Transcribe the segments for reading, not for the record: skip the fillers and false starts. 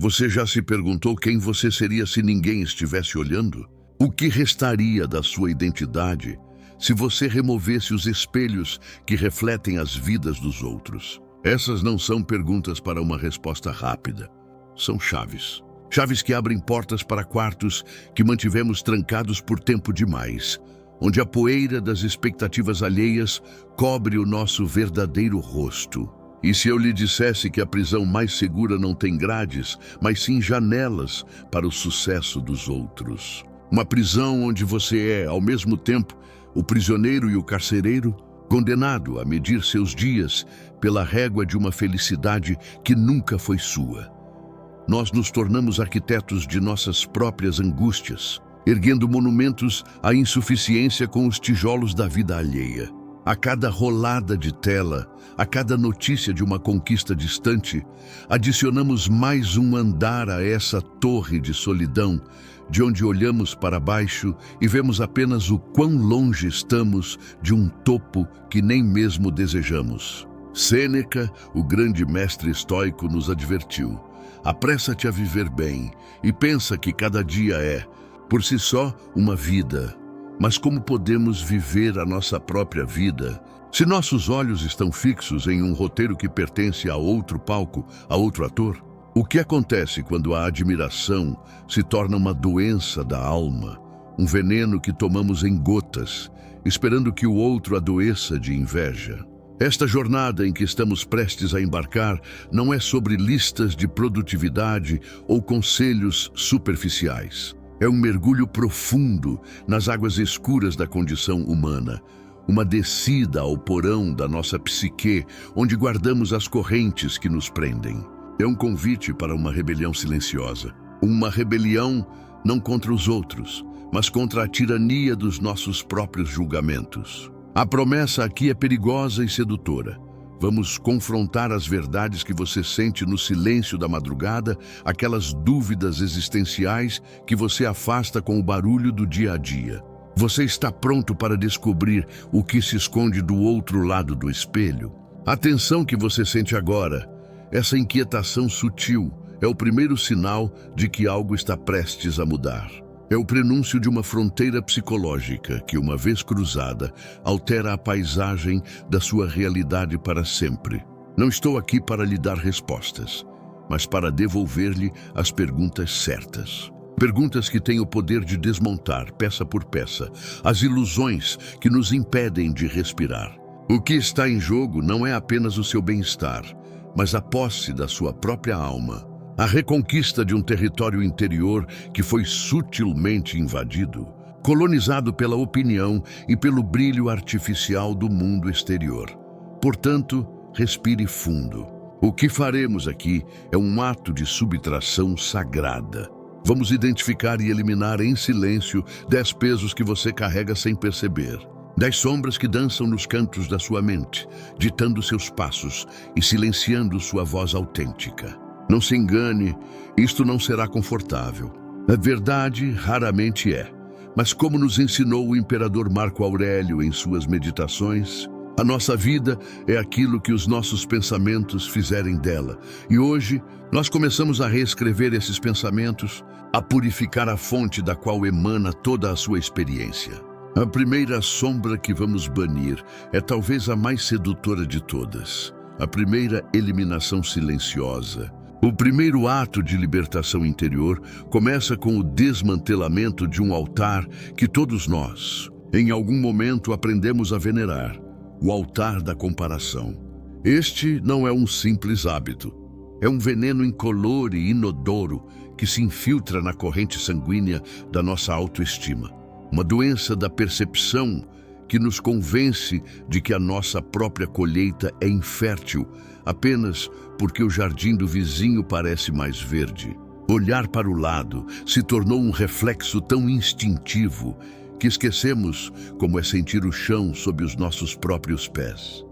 Você já se perguntou quem você seria se ninguém estivesse olhando? O que restaria da sua identidade se você removesse os espelhos que refletem as vidas dos outros? Essas não são perguntas para uma resposta rápida. São chaves. Chaves que abrem portas para quartos que mantivemos trancados por tempo demais, onde a poeira das expectativas alheias cobre o nosso verdadeiro rosto. E se eu lhe dissesse que a prisão mais segura não tem grades, mas sim janelas para o sucesso dos outros? Uma prisão onde você é, ao mesmo tempo, o prisioneiro e o carcereiro, condenado a medir seus dias pela régua de uma felicidade que nunca foi sua. Nós nos tornamos arquitetos de nossas próprias angústias, erguendo monumentos à insuficiência com os tijolos da vida alheia. A cada rolada de tela, a cada notícia de uma conquista distante, adicionamos mais um andar a essa torre de solidão, de onde olhamos para baixo e vemos apenas o quão longe estamos de um topo que nem mesmo desejamos. Sêneca, o grande mestre estoico, nos advertiu: apressa-te a viver bem e pensa que cada dia é, por si só, uma vida. Mas como podemos viver a nossa própria vida se nossos olhos estão fixos em um roteiro que pertence a outro palco, a outro ator? O que acontece quando a admiração se torna uma doença da alma, um veneno que tomamos em gotas, esperando que o outro adoeça de inveja? Esta jornada em que estamos prestes a embarcar não é sobre listas de produtividade ou conselhos superficiais. É um mergulho profundo nas águas escuras da condição humana, uma descida ao porão da nossa psique, onde guardamos as correntes que nos prendem. É um convite para uma rebelião silenciosa. Uma rebelião não contra os outros, mas contra a tirania dos nossos próprios julgamentos. A promessa aqui é perigosa e sedutora. Vamos confrontar as verdades que você sente no silêncio da madrugada, aquelas dúvidas existenciais que você afasta com o barulho do dia a dia. Você está pronto para descobrir o que se esconde do outro lado do espelho? A tensão que você sente agora, essa inquietação sutil, é o primeiro sinal de que algo está prestes a mudar. É o prenúncio de uma fronteira psicológica que, uma vez cruzada, altera a paisagem da sua realidade para sempre. Não estou aqui para lhe dar respostas, mas para devolver-lhe as perguntas certas. Perguntas que têm o poder de desmontar, peça por peça, as ilusões que nos impedem de respirar. O que está em jogo não é apenas o seu bem-estar, mas a posse da sua própria alma. A reconquista de um território interior que foi sutilmente invadido, colonizado pela opinião e pelo brilho artificial do mundo exterior. Portanto, respire fundo. O que faremos aqui é um ato de subtração sagrada. Vamos identificar e eliminar em silêncio 10 pesos que você carrega sem perceber. 10 sombras que dançam nos cantos da sua mente, ditando seus passos e silenciando sua voz autêntica. Não se engane, isto não será confortável. A verdade raramente é. Mas como nos ensinou o imperador Marco Aurélio em suas meditações, a nossa vida é aquilo que os nossos pensamentos fizerem dela. E hoje, nós começamos a reescrever esses pensamentos, a purificar a fonte da qual emana toda a sua experiência. A primeira sombra que vamos banir é talvez a mais sedutora de todas. A primeira eliminação silenciosa. O primeiro ato de libertação interior começa com o desmantelamento de um altar que todos nós, em algum momento, aprendemos a venerar, o altar da comparação. Este não é um simples hábito, é um veneno incolor e inodoro que se infiltra na corrente sanguínea da nossa autoestima. Uma doença da percepção que nos convence de que a nossa própria colheita é infértil apenas porque o jardim do vizinho parece mais verde. Olhar para o lado se tornou um reflexo tão instintivo que esquecemos como é sentir o chão sob os nossos próprios pés.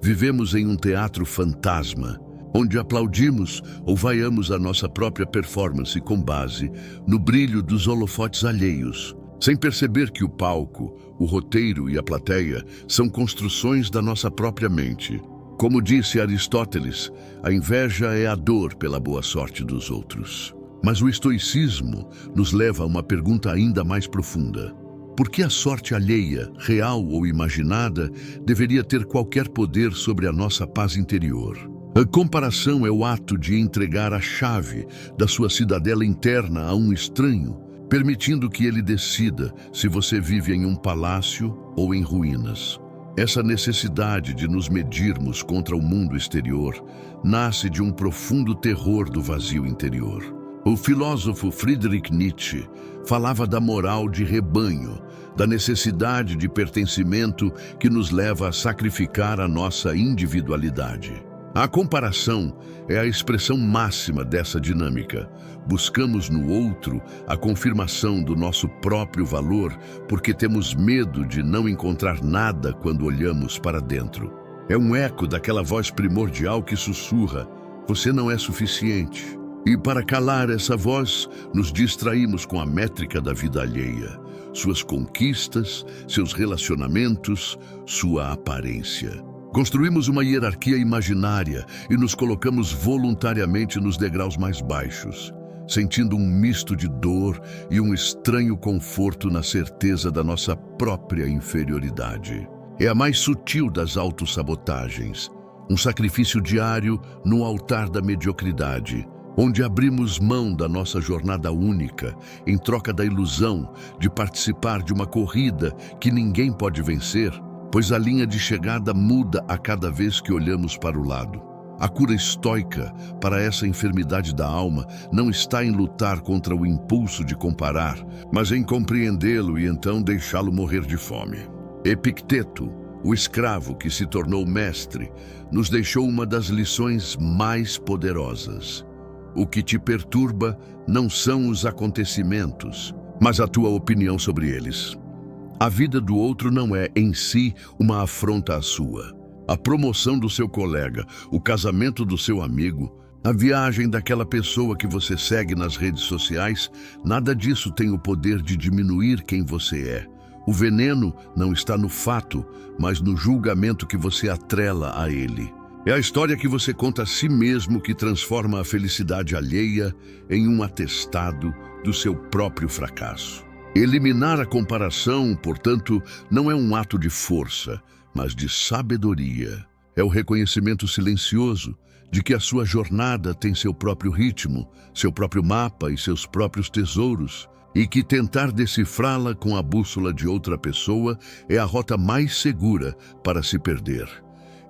Vivemos em um teatro fantasma, onde aplaudimos ou vaiamos a nossa própria performance com base no brilho dos holofotes alheios, sem perceber que o palco, o roteiro e a plateia são construções da nossa própria mente. Como disse Aristóteles, a inveja é a dor pela boa sorte dos outros. Mas o estoicismo nos leva a uma pergunta ainda mais profunda. Por que a sorte alheia, real ou imaginada, deveria ter qualquer poder sobre a nossa paz interior? A comparação é o ato de entregar a chave da sua cidadela interna a um estranho, permitindo que ele decida se você vive em um palácio ou em ruínas. Essa necessidade de nos medirmos contra o mundo exterior nasce de um profundo terror do vazio interior. O filósofo Friedrich Nietzsche falava da moral de rebanho, da necessidade de pertencimento que nos leva a sacrificar a nossa individualidade. A comparação é a expressão máxima dessa dinâmica. Buscamos no outro a confirmação do nosso próprio valor porque temos medo de não encontrar nada quando olhamos para dentro. É um eco daquela voz primordial que sussurra: você não é suficiente. E para calar essa voz, nos distraímos com a métrica da vida alheia, suas conquistas, seus relacionamentos, sua aparência. Construímos uma hierarquia imaginária e nos colocamos voluntariamente nos degraus mais baixos, sentindo um misto de dor e um estranho conforto na certeza da nossa própria inferioridade. É a mais sutil das autossabotagens, um sacrifício diário no altar da mediocridade, onde abrimos mão da nossa jornada única em troca da ilusão de participar de uma corrida que ninguém pode vencer, pois a linha de chegada muda a cada vez que olhamos para o lado. A cura estoica para essa enfermidade da alma não está em lutar contra o impulso de comparar, mas em compreendê-lo e então deixá-lo morrer de fome. Epicteto, o escravo que se tornou mestre, nos deixou uma das lições mais poderosas. O que te perturba não são os acontecimentos, mas a tua opinião sobre eles. A vida do outro não é, em si, uma afronta à sua. A promoção do seu colega, o casamento do seu amigo, a viagem daquela pessoa que você segue nas redes sociais, nada disso tem o poder de diminuir quem você é. O veneno não está no fato, mas no julgamento que você atrela a ele. É a história que você conta a si mesmo que transforma a felicidade alheia em um atestado do seu próprio fracasso. Eliminar a comparação, portanto, não é um ato de força, mas de sabedoria. É o reconhecimento silencioso de que a sua jornada tem seu próprio ritmo, seu próprio mapa e seus próprios tesouros, e que tentar decifrá-la com a bússola de outra pessoa é a rota mais segura para se perder.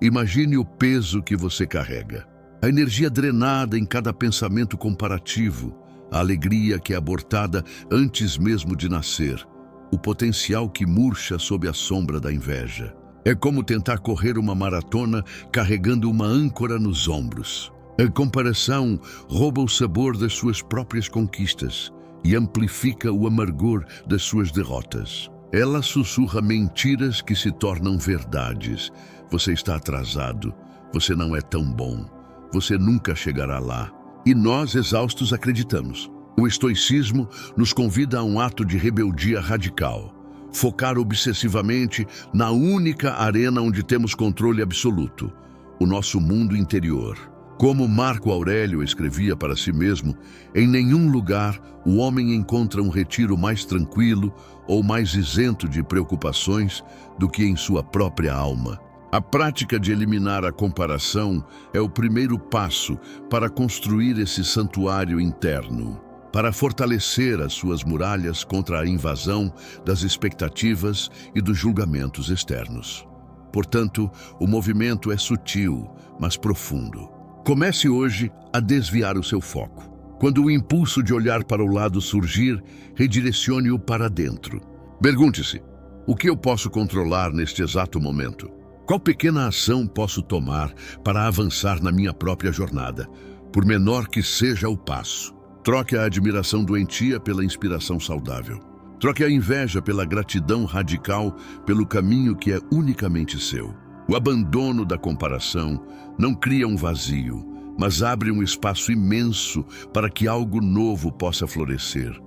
Imagine o peso que você carrega, a energia drenada em cada pensamento comparativo, a alegria que é abortada antes mesmo de nascer, o potencial que murcha sob a sombra da inveja. É como tentar correr uma maratona carregando uma âncora nos ombros. A comparação rouba o sabor das suas próprias conquistas e amplifica o amargor das suas derrotas. Ela sussurra mentiras que se tornam verdades. Você está atrasado, você não é tão bom, você nunca chegará lá. E nós, exaustos, acreditamos. O estoicismo nos convida a um ato de rebeldia radical. Focar obsessivamente na única arena onde temos controle absoluto, o nosso mundo interior. Como Marco Aurélio escrevia para si mesmo, em nenhum lugar o homem encontra um retiro mais tranquilo ou mais isento de preocupações do que em sua própria alma. A prática de eliminar a comparação é o primeiro passo para construir esse santuário interno, para fortalecer as suas muralhas contra a invasão das expectativas e dos julgamentos externos. Portanto, o movimento é sutil, mas profundo. Comece hoje a desviar o seu foco. Quando o impulso de olhar para o lado surgir, redirecione-o para dentro. Pergunte-se: o que eu posso controlar neste exato momento? Qual pequena ação posso tomar para avançar na minha própria jornada, por menor que seja o passo? Troque a admiração doentia pela inspiração saudável. Troque a inveja pela gratidão radical, pelo caminho que é unicamente seu. O abandono da comparação não cria um vazio, mas abre um espaço imenso para que algo novo possa florescer.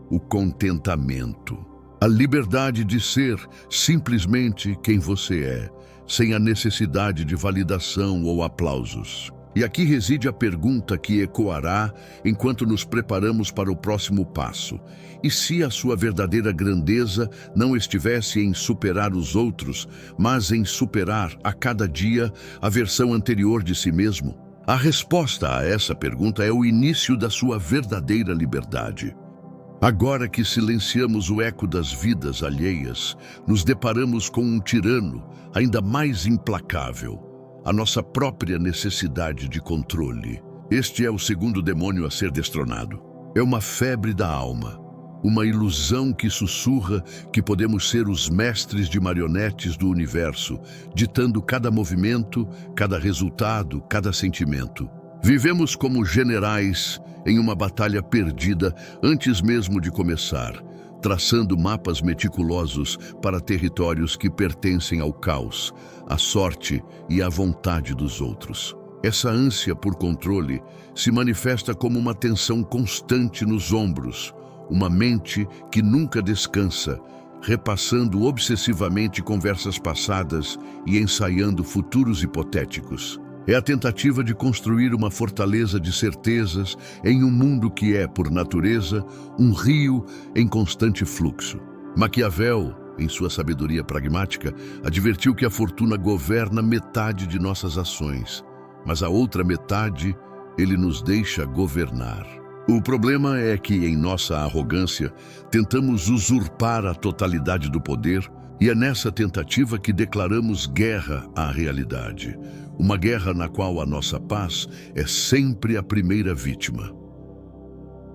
O contentamento. A liberdade de ser simplesmente quem você é, sem a necessidade de validação ou aplausos. E aqui reside a pergunta que ecoará enquanto nos preparamos para o próximo passo. E se a sua verdadeira grandeza não estivesse em superar os outros, mas em superar a cada dia a versão anterior de si mesmo? A resposta a essa pergunta é o início da sua verdadeira liberdade. Agora que silenciamos o eco das vidas alheias, nos deparamos com um tirano ainda mais implacável: a nossa própria necessidade de controle. Este é o segundo demônio a ser destronado. É uma febre da alma, uma ilusão que sussurra que podemos ser os mestres de marionetes do universo, ditando cada movimento, cada resultado, cada sentimento. Vivemos como generais em uma batalha perdida antes mesmo de começar, traçando mapas meticulosos para territórios que pertencem ao caos, à sorte e à vontade dos outros. Essa ânsia por controle se manifesta como uma tensão constante nos ombros, uma mente que nunca descansa, repassando obsessivamente conversas passadas e ensaiando futuros hipotéticos. É a tentativa de construir uma fortaleza de certezas em um mundo que é, por natureza, um rio em constante fluxo. Maquiavel, em sua sabedoria pragmática, advertiu que a fortuna governa metade de nossas ações, mas a outra metade ele nos deixa governar. O problema é que, em nossa arrogância, tentamos usurpar a totalidade do poder, e é nessa tentativa que declaramos guerra à realidade. Uma guerra na qual a nossa paz é sempre a primeira vítima.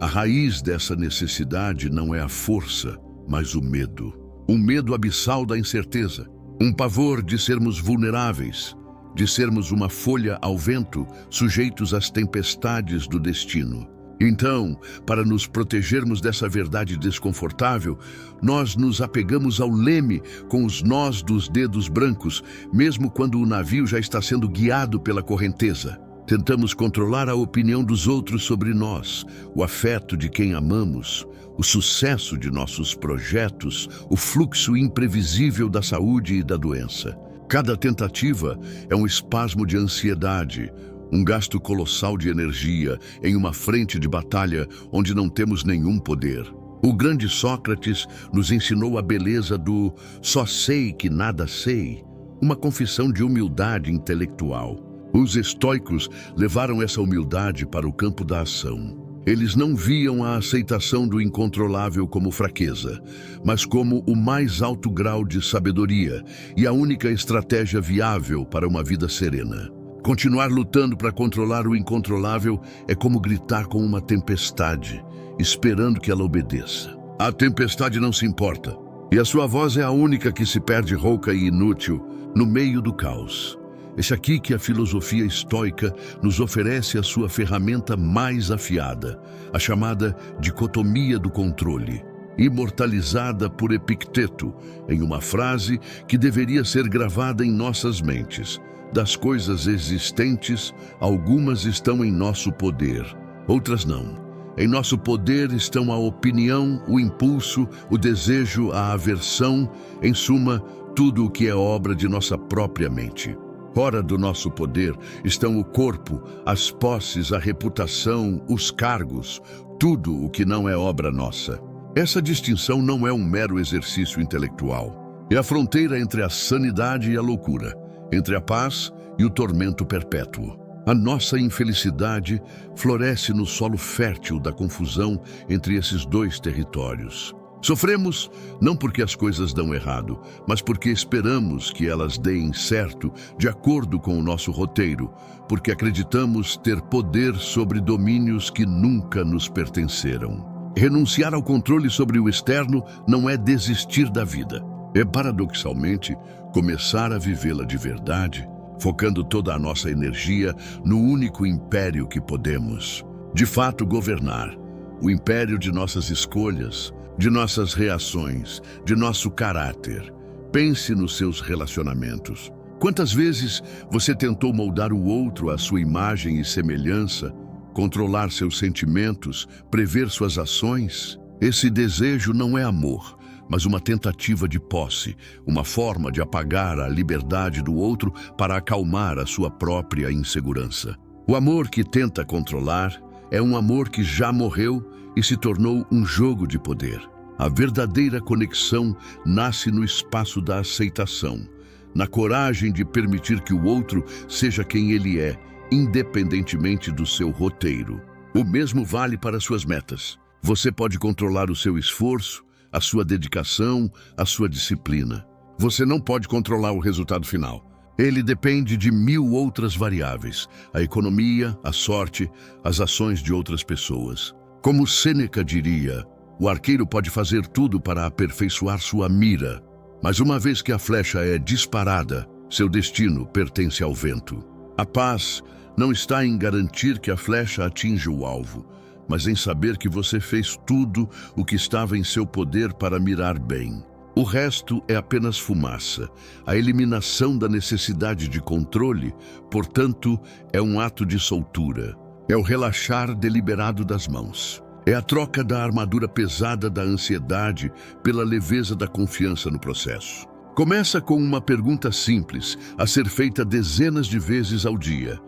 A raiz dessa necessidade não é a força, mas o medo. Um medo abissal da incerteza. Um pavor de sermos vulneráveis, de sermos uma folha ao vento, sujeitos às tempestades do destino. Então, para nos protegermos dessa verdade desconfortável, nós nos apegamos ao leme com os nós dos dedos brancos, mesmo quando o navio já está sendo guiado pela correnteza. Tentamos controlar a opinião dos outros sobre nós, o afeto de quem amamos, o sucesso de nossos projetos, o fluxo imprevisível da saúde e da doença. Cada tentativa é um espasmo de ansiedade, um gasto colossal de energia em uma frente de batalha onde não temos nenhum poder. O grande Sócrates nos ensinou a beleza do "só sei que nada sei", uma confissão de humildade intelectual. Os estoicos levaram essa humildade para o campo da ação. Eles não viam a aceitação do incontrolável como fraqueza, mas como o mais alto grau de sabedoria e a única estratégia viável para uma vida serena. Continuar lutando para controlar o incontrolável é como gritar com uma tempestade, esperando que ela obedeça. A tempestade não se importa, e a sua voz é a única que se perde rouca e inútil no meio do caos. É aqui que a filosofia estoica nos oferece a sua ferramenta mais afiada, a chamada dicotomia do controle, imortalizada por Epicteto em uma frase que deveria ser gravada em nossas mentes. Das coisas existentes, algumas estão em nosso poder, outras não. Em nosso poder estão a opinião, o impulso, o desejo, a aversão, em suma, tudo o que é obra de nossa própria mente. Fora do nosso poder estão o corpo, as posses, a reputação, os cargos, tudo o que não é obra nossa. Essa distinção não é um mero exercício intelectual. É a fronteira entre a sanidade e a loucura, entre a paz e o tormento perpétuo. A nossa infelicidade floresce no solo fértil da confusão entre esses dois territórios. Sofremos não porque as coisas dão errado, mas porque esperamos que elas deem certo de acordo com o nosso roteiro, porque acreditamos ter poder sobre domínios que nunca nos pertenceram. Renunciar ao controle sobre o externo não é desistir da vida. É, paradoxalmente, começar a vivê-la de verdade, focando toda a nossa energia no único império que podemos, de fato, governar. O império de nossas escolhas, de nossas reações, de nosso caráter. Pense nos seus relacionamentos. Quantas vezes você tentou moldar o outro à sua imagem e semelhança, controlar seus sentimentos, prever suas ações? Esse desejo não é amor, mas uma tentativa de posse, uma forma de apagar a liberdade do outro para acalmar a sua própria insegurança. O amor que tenta controlar é um amor que já morreu e se tornou um jogo de poder. A verdadeira conexão nasce no espaço da aceitação, na coragem de permitir que o outro seja quem ele é, independentemente do seu roteiro. O mesmo vale para suas metas. Você pode controlar o seu esforço, a sua dedicação, a sua disciplina. Você não pode controlar o resultado final. Ele depende de 1000 outras variáveis: a economia, a sorte, as ações de outras pessoas. Como Sêneca diria, o arqueiro pode fazer tudo para aperfeiçoar sua mira, mas uma vez que a flecha é disparada, seu destino pertence ao vento. A paz não está em garantir que a flecha atinja o alvo, mas em saber que você fez tudo o que estava em seu poder para mirar bem. O resto é apenas fumaça. A eliminação da necessidade de controle, portanto, é um ato de soltura. É o relaxar deliberado das mãos. É a troca da armadura pesada da ansiedade pela leveza da confiança no processo. Começa com uma pergunta simples, a ser feita dezenas de vezes ao dia.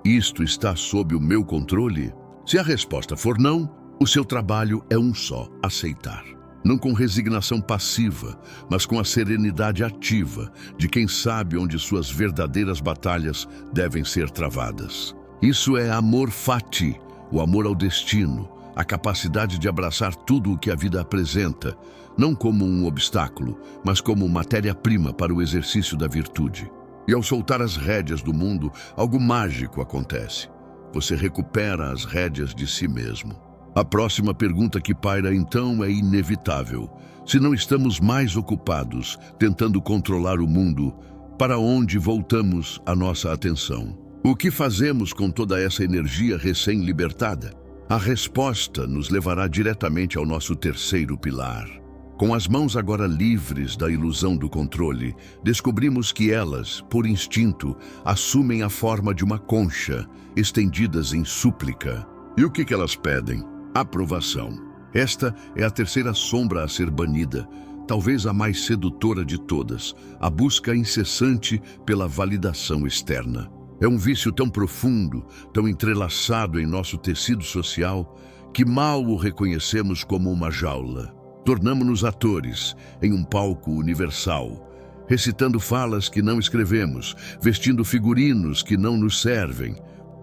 Isto está sob o meu controle? Se a resposta for não, o seu trabalho é um só: aceitar. Não com resignação passiva, mas com a serenidade ativa de quem sabe onde suas verdadeiras batalhas devem ser travadas. Isso é amor fati, o amor ao destino, a capacidade de abraçar tudo o que a vida apresenta, não como um obstáculo, mas como matéria-prima para o exercício da virtude. E ao soltar as rédeas do mundo, algo mágico acontece. Você recupera as rédeas de si mesmo. A próxima pergunta que paira então é inevitável. Se não estamos mais ocupados tentando controlar o mundo, para onde voltamos a nossa atenção? O que fazemos com toda essa energia recém-libertada? A resposta nos levará diretamente ao nosso terceiro pilar. Com as mãos agora livres da ilusão do controle, descobrimos que elas, por instinto, assumem a forma de uma concha, estendidas em súplica. E o que elas pedem? Aprovação. Esta é a terceira sombra a ser banida, talvez a mais sedutora de todas, a busca incessante pela validação externa. É um vício tão profundo, tão entrelaçado em nosso tecido social, que mal o reconhecemos como uma jaula. Tornamo-nos atores em um palco universal, recitando falas que não escrevemos, vestindo figurinos que não nos servem,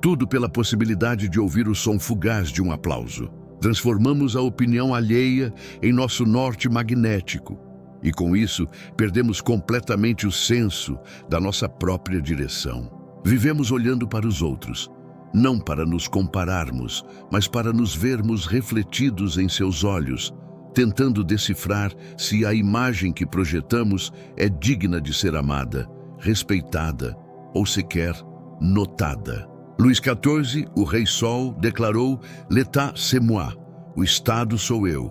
tudo pela possibilidade de ouvir o som fugaz de um aplauso. Transformamos a opinião alheia em nosso norte magnético e, com isso, perdemos completamente o senso da nossa própria direção. Vivemos olhando para os outros, não para nos compararmos, mas para nos vermos refletidos em seus olhos, tentando decifrar se a imagem que projetamos é digna de ser amada, respeitada ou sequer notada. Luís XIV, o Rei Sol, declarou «L'état c'est moi», o Estado sou eu,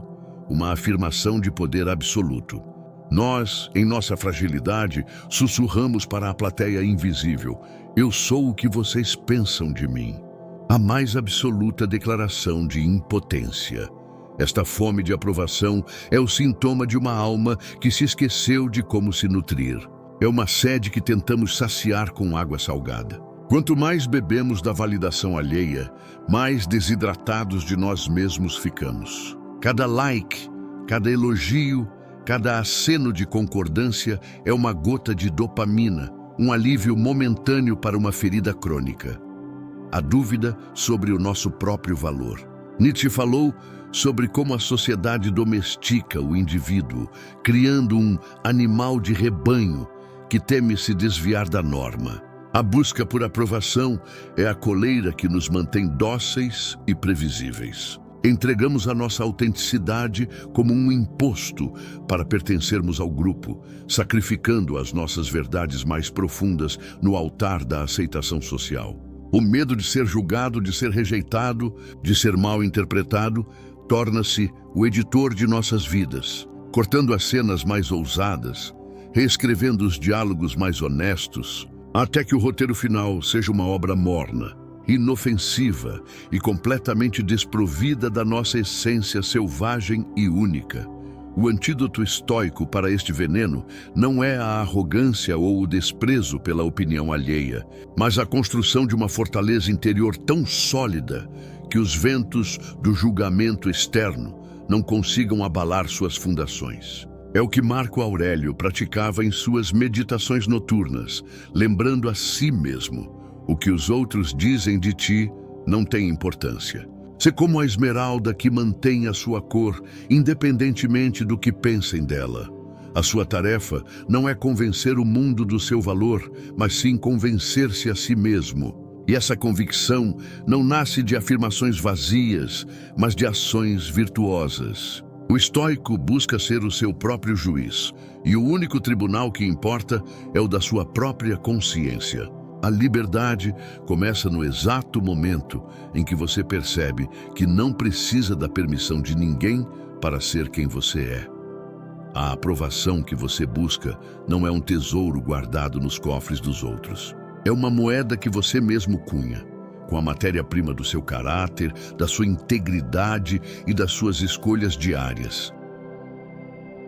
uma afirmação de poder absoluto. Nós, em nossa fragilidade, sussurramos para a plateia invisível: eu sou o que vocês pensam de mim. A mais absoluta declaração de impotência. Esta fome de aprovação é o sintoma de uma alma que se esqueceu de como se nutrir. É uma sede que tentamos saciar com água salgada. Quanto mais bebemos da validação alheia, mais desidratados de nós mesmos ficamos. Cada like, cada elogio, cada aceno de concordância é uma gota de dopamina, um alívio momentâneo para uma ferida crônica. A dúvida sobre o nosso próprio valor. Nietzsche falou sobre como a sociedade domestica o indivíduo, criando um animal de rebanho que teme se desviar da norma. A busca por aprovação é a coleira que nos mantém dóceis e previsíveis. Entregamos a nossa autenticidade como um imposto para pertencermos ao grupo, sacrificando as nossas verdades mais profundas no altar da aceitação social. O medo de ser julgado, de ser rejeitado, de ser mal interpretado, torna-se o editor de nossas vidas, cortando as cenas mais ousadas, reescrevendo os diálogos mais honestos, até que o roteiro final seja uma obra morna, inofensiva e completamente desprovida da nossa essência selvagem e única. O antídoto estoico para este veneno não é a arrogância ou o desprezo pela opinião alheia, mas a construção de uma fortaleza interior tão sólida que os ventos do julgamento externo não consigam abalar suas fundações. É o que Marco Aurélio praticava em suas meditações noturnas, lembrando a si mesmo: o que os outros dizem de ti não tem importância. Sê como a esmeralda que mantém a sua cor, independentemente do que pensem dela. A sua tarefa não é convencer o mundo do seu valor, mas sim convencer-se a si mesmo. E essa convicção não nasce de afirmações vazias, mas de ações virtuosas. O estoico busca ser o seu próprio juiz, e o único tribunal que importa é o da sua própria consciência. A liberdade começa no exato momento em que você percebe que não precisa da permissão de ninguém para ser quem você é. A aprovação que você busca não é um tesouro guardado nos cofres dos outros. É uma moeda que você mesmo cunha, com a matéria-prima do seu caráter, da sua integridade e das suas escolhas diárias.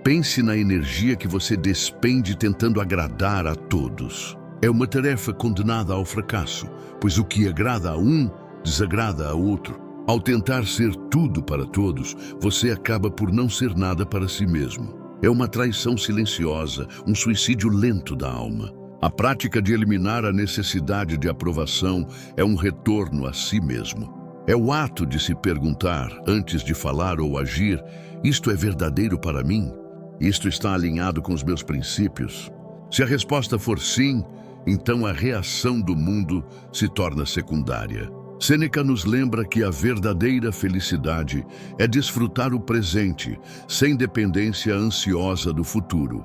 Pense na energia que você despende tentando agradar a todos. É uma tarefa condenada ao fracasso, pois o que agrada a um, desagrada a outro. Ao tentar ser tudo para todos, você acaba por não ser nada para si mesmo. É uma traição silenciosa, um suicídio lento da alma. A prática de eliminar a necessidade de aprovação é um retorno a si mesmo. É o ato de se perguntar, antes de falar ou agir: isto é verdadeiro para mim? Isto está alinhado com os meus princípios? Se a resposta for sim, então a reação do mundo se torna secundária. Sêneca nos lembra que a verdadeira felicidade é desfrutar o presente, sem dependência ansiosa do futuro.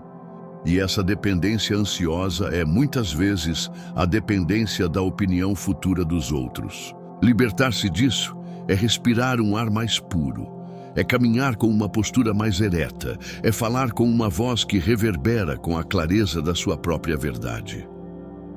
E essa dependência ansiosa é, muitas vezes, a dependência da opinião futura dos outros. Libertar-se disso é respirar um ar mais puro, é caminhar com uma postura mais ereta, é falar com uma voz que reverbera com a clareza da sua própria verdade.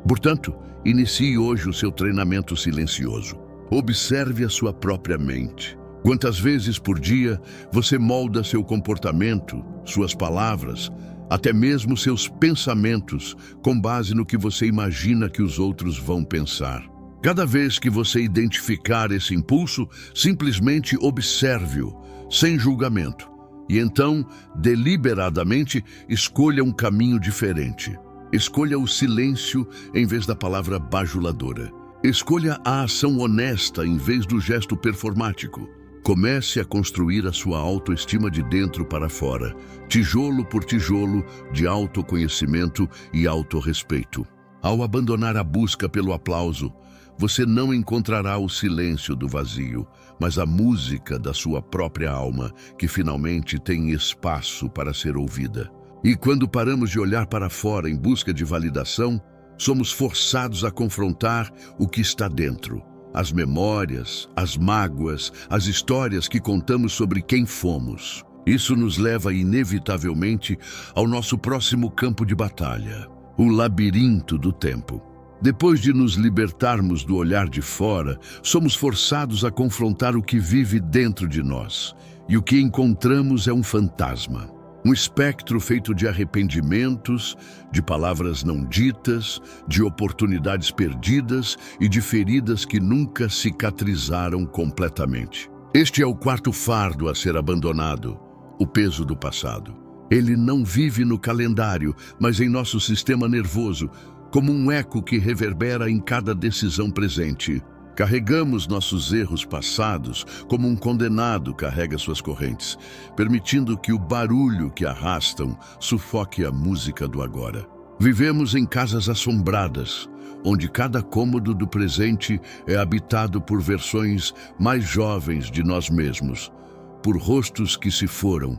Portanto, inicie hoje o seu treinamento silencioso. Observe a sua própria mente. Quantas vezes por dia você molda seu comportamento, suas palavras, até mesmo seus pensamentos, com base no que você imagina que os outros vão pensar? Cada vez que você identificar esse impulso, simplesmente observe-o, sem julgamento, e então, deliberadamente, escolha um caminho diferente. Escolha o silêncio em vez da palavra bajuladora. Escolha a ação honesta em vez do gesto performático. Comece a construir a sua autoestima de dentro para fora, tijolo por tijolo, de autoconhecimento e autorrespeito. Ao abandonar a busca pelo aplauso, você não encontrará o silêncio do vazio, mas a música da sua própria alma, que finalmente tem espaço para ser ouvida. E quando paramos de olhar para fora em busca de validação, somos forçados a confrontar o que está dentro. As memórias, as mágoas, as histórias que contamos sobre quem fomos. Isso nos leva inevitavelmente ao nosso próximo campo de batalha, o labirinto do tempo. Depois de nos libertarmos do olhar de fora, somos forçados a confrontar o que vive dentro de nós. E o que encontramos é um fantasma. Um espectro feito de arrependimentos, de palavras não ditas, de oportunidades perdidas e de feridas que nunca cicatrizaram completamente. Este é o quarto fardo a ser abandonado, o peso do passado. Ele não vive no calendário, mas em nosso sistema nervoso, como um eco que reverbera em cada decisão presente. Carregamos nossos erros passados como um condenado carrega suas correntes, permitindo que o barulho que arrastam sufoque a música do agora. Vivemos em casas assombradas, onde cada cômodo do presente é habitado por versões mais jovens de nós mesmos, por rostos que se foram,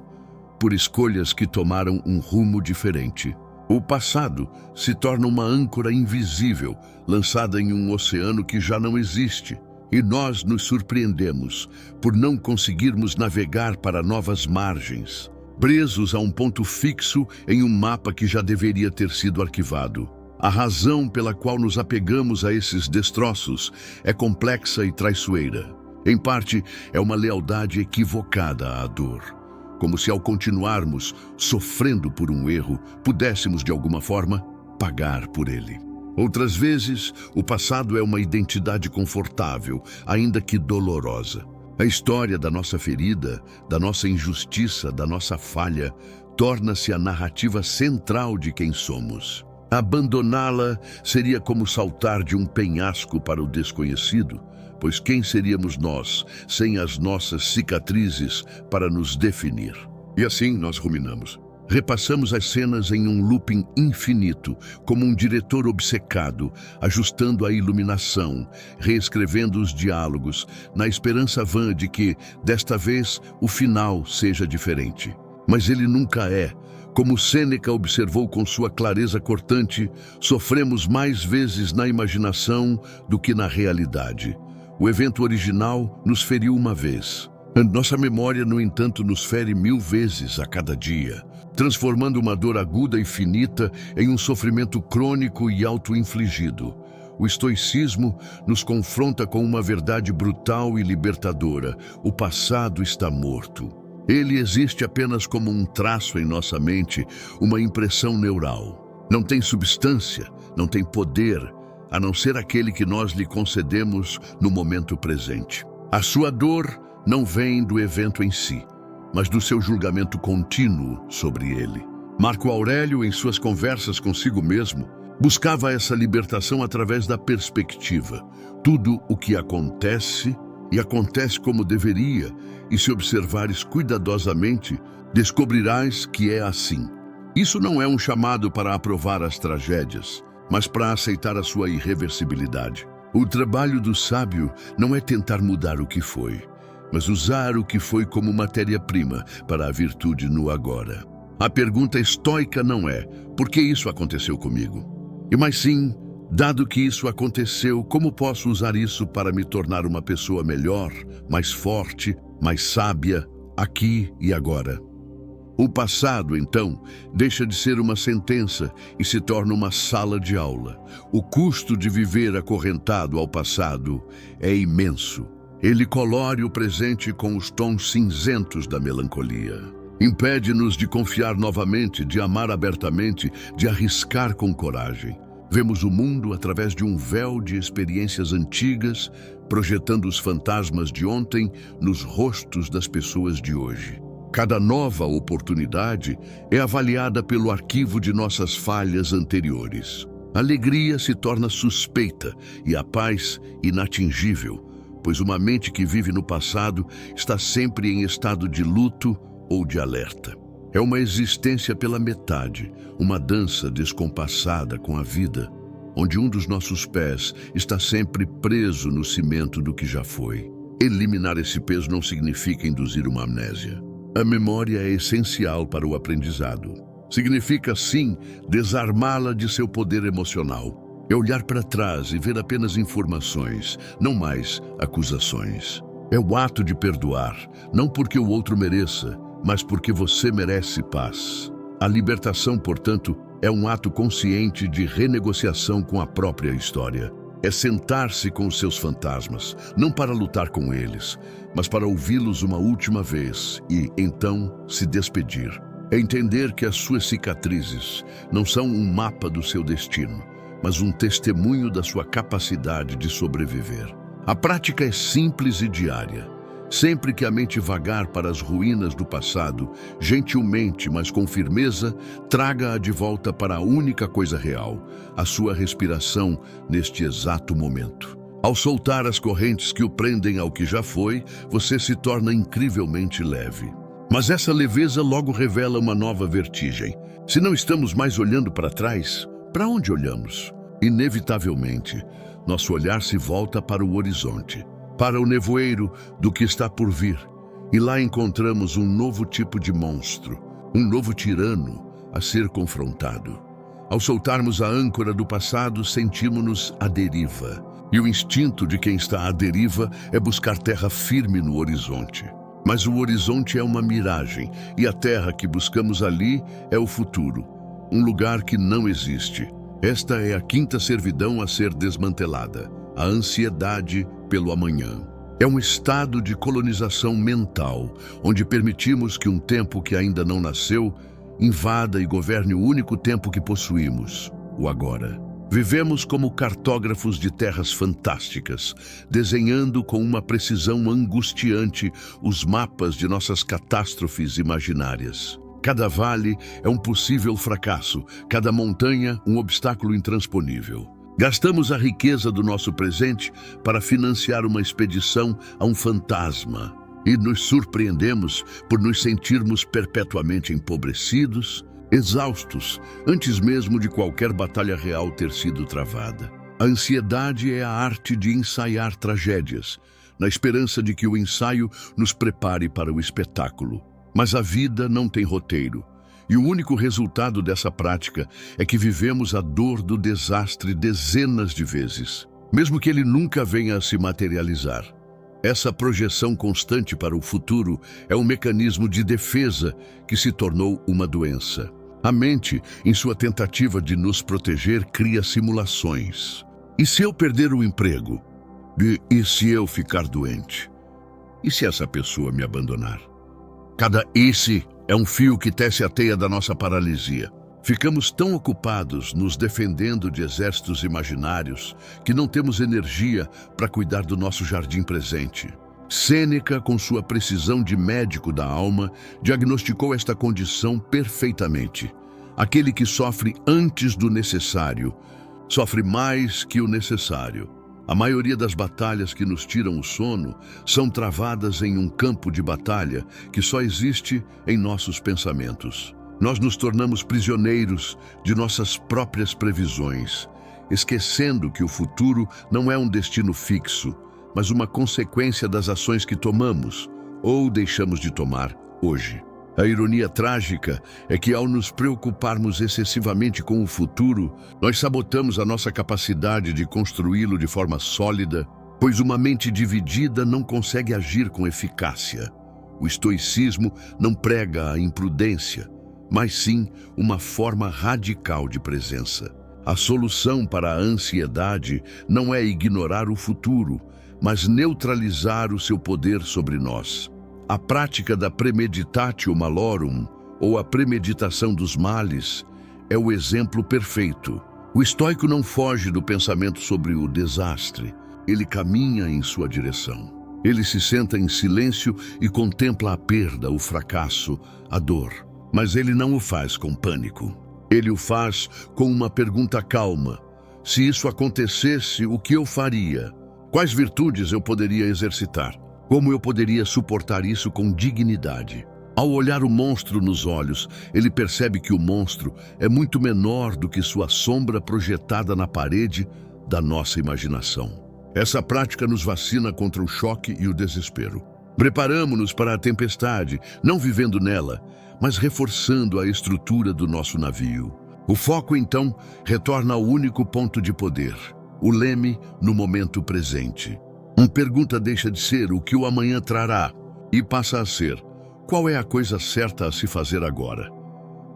por escolhas que tomaram um rumo diferente. O passado se torna uma âncora invisível, lançada em um oceano que já não existe. E nós nos surpreendemos por não conseguirmos navegar para novas margens, presos a um ponto fixo em um mapa que já deveria ter sido arquivado. A razão pela qual nos apegamos a esses destroços é complexa e traiçoeira. Em parte, é uma lealdade equivocada à dor. como se ao continuarmos sofrendo por um erro, pudéssemos de alguma forma pagar por ele. Outras vezes, o passado é uma identidade confortável, ainda que dolorosa. A história da nossa ferida, da nossa injustiça, da nossa falha, torna-se a narrativa central de quem somos. Abandoná-la seria como saltar de um penhasco para o desconhecido, pois quem seríamos nós sem as nossas cicatrizes para nos definir? E assim nós ruminamos. Repassamos as cenas em um looping infinito, como um diretor obcecado, ajustando a iluminação, reescrevendo os diálogos, na esperança vã de que, desta vez, o final seja diferente. Mas ele nunca é. Como Sêneca observou com sua clareza cortante, sofremos mais vezes na imaginação do que na realidade. O evento original nos feriu uma vez. Nossa memória, no entanto, nos fere 1000 vezes a cada dia, transformando uma dor aguda e finita em um sofrimento crônico e auto-infligido. O estoicismo nos confronta com uma verdade brutal e libertadora: o passado está morto. Ele existe apenas como um traço em nossa mente, uma impressão neural. Não tem substância, não tem poder, a não ser aquele que nós lhe concedemos no momento presente. A sua dor não vem do evento em si, mas do seu julgamento contínuo sobre ele. Marco Aurélio, em suas conversas consigo mesmo, buscava essa libertação através da perspectiva. Tudo o que acontece, e acontece como deveria, e se observares cuidadosamente, descobrirás que é assim. Isso não é um chamado para aprovar as tragédias, mas para aceitar a sua irreversibilidade. O trabalho do sábio não é tentar mudar o que foi, mas usar o que foi como matéria-prima para a virtude no agora. A pergunta estoica não é: por que isso aconteceu comigo? E mais sim, dado que isso aconteceu, como posso usar isso para me tornar uma pessoa melhor, mais forte, mais sábia, aqui e agora? O passado, então, deixa de ser uma sentença e se torna uma sala de aula. O custo de viver acorrentado ao passado é imenso. Ele colore o presente com os tons cinzentos da melancolia. Impede-nos de confiar novamente, de amar abertamente, de arriscar com coragem. Vemos o mundo através de um véu de experiências antigas, projetando os fantasmas de ontem nos rostos das pessoas de hoje. Cada nova oportunidade é avaliada pelo arquivo de nossas falhas anteriores. A alegria se torna suspeita e a paz inatingível, pois uma mente que vive no passado está sempre em estado de luto ou de alerta. É uma existência pela metade, uma dança descompassada com a vida, onde um dos nossos pés está sempre preso no cimento do que já foi. Eliminar esse peso não significa induzir uma amnésia. A memória é essencial para o aprendizado. Significa, sim, desarmá-la de seu poder emocional. É olhar para trás e ver apenas informações, não mais acusações. É o ato de perdoar, não porque o outro mereça, mas porque você merece paz. A libertação, portanto, é um ato consciente de renegociação com a própria história. É sentar-se com os seus fantasmas, não para lutar com eles, mas para ouvi-los uma última vez e, então, se despedir. É entender que as suas cicatrizes não são um mapa do seu destino, mas um testemunho da sua capacidade de sobreviver. A prática é simples e diária. Sempre que a mente vagar para as ruínas do passado, gentilmente, mas com firmeza, traga-a de volta para a única coisa real, a sua respiração neste exato momento. Ao soltar as correntes que o prendem ao que já foi, você se torna incrivelmente leve. Mas essa leveza logo revela uma nova vertigem. Se não estamos mais olhando para trás, para onde olhamos? Inevitavelmente, nosso olhar se volta para o horizonte, para o nevoeiro do que está por vir. E lá encontramos um novo tipo de monstro, um novo tirano a ser confrontado. Ao soltarmos a âncora do passado, sentimos-nos à deriva. E o instinto de quem está à deriva é buscar terra firme no horizonte. Mas o horizonte é uma miragem, e a terra que buscamos ali é o futuro, um lugar que não existe. Esta é a quinta servidão a ser desmantelada, a ansiedade pelo amanhã. É um estado de colonização mental, onde permitimos que um tempo que ainda não nasceu invada e governe o único tempo que possuímos, o agora. Vivemos como cartógrafos de terras fantásticas, desenhando com uma precisão angustiante os mapas de nossas catástrofes imaginárias. Cada vale é um possível fracasso, cada montanha um obstáculo intransponível. Gastamos a riqueza do nosso presente para financiar uma expedição a um fantasma e nos surpreendemos por nos sentirmos perpetuamente empobrecidos, exaustos, antes mesmo de qualquer batalha real ter sido travada. A ansiedade é a arte de ensaiar tragédias, na esperança de que o ensaio nos prepare para o espetáculo. Mas a vida não tem roteiro. E o único resultado dessa prática é que vivemos a dor do desastre dezenas de vezes, mesmo que ele nunca venha a se materializar. Essa projeção constante para o futuro é um mecanismo de defesa que se tornou uma doença. A mente, em sua tentativa de nos proteger, cria simulações. E se eu perder o emprego? E se eu ficar doente? E se essa pessoa me abandonar? Cada "e-se" é um fio que tece a teia da nossa paralisia. Ficamos tão ocupados nos defendendo de exércitos imaginários que não temos energia para cuidar do nosso jardim presente. Sêneca, com sua precisão de médico da alma, diagnosticou esta condição perfeitamente. Aquele que sofre antes do necessário, sofre mais que o necessário. A maioria das batalhas que nos tiram o sono são travadas em um campo de batalha que só existe em nossos pensamentos. Nós nos tornamos prisioneiros de nossas próprias previsões, esquecendo que o futuro não é um destino fixo, mas uma consequência das ações que tomamos ou deixamos de tomar hoje. A ironia trágica é que, ao nos preocuparmos excessivamente com o futuro, nós sabotamos a nossa capacidade de construí-lo de forma sólida, pois uma mente dividida não consegue agir com eficácia. O estoicismo não prega a imprudência, mas sim uma forma radical de presença. A solução para a ansiedade não é ignorar o futuro, mas neutralizar o seu poder sobre nós. A prática da premeditatio malorum, ou a premeditação dos males, é o exemplo perfeito. O estoico não foge do pensamento sobre o desastre, ele caminha em sua direção. Ele se senta em silêncio e contempla a perda, o fracasso, a dor. Mas ele não o faz com pânico. Ele o faz com uma pergunta calma. Se isso acontecesse, o que eu faria? Quais virtudes eu poderia exercitar? Como eu poderia suportar isso com dignidade? Ao olhar o monstro nos olhos, ele percebe que o monstro é muito menor do que sua sombra projetada na parede da nossa imaginação. Essa prática nos vacina contra o choque e o desespero. Preparamo-nos para a tempestade, não vivendo nela, mas reforçando a estrutura do nosso navio. O foco, então, retorna ao único ponto de poder, o leme no momento presente. Uma pergunta deixa de ser o que o amanhã trará e passa a ser: qual é a coisa certa a se fazer agora?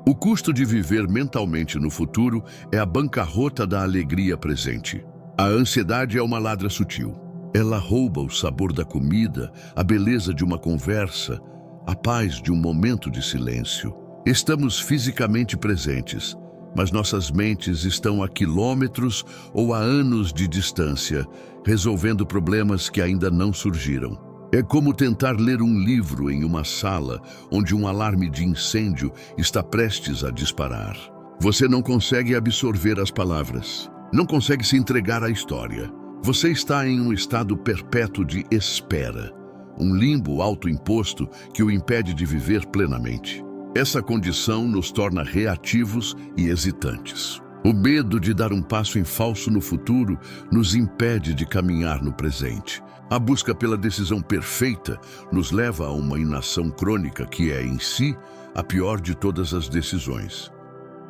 O custo de viver mentalmente no futuro é a bancarrota da alegria presente. A ansiedade é uma ladra sutil. Ela rouba o sabor da comida, a beleza de uma conversa, a paz de um momento de silêncio. Estamos fisicamente presentes, mas nossas mentes estão a quilômetros ou a anos de distância, resolvendo problemas que ainda não surgiram. É como tentar ler um livro em uma sala onde um alarme de incêndio está prestes a disparar. Você não consegue absorver as palavras, não consegue se entregar à história. Você está em um estado perpétuo de espera, um limbo autoimposto que o impede de viver plenamente. Essa condição nos torna reativos e hesitantes. O medo de dar um passo em falso no futuro nos impede de caminhar no presente. A busca pela decisão perfeita nos leva a uma inação crônica que é, em si, a pior de todas as decisões.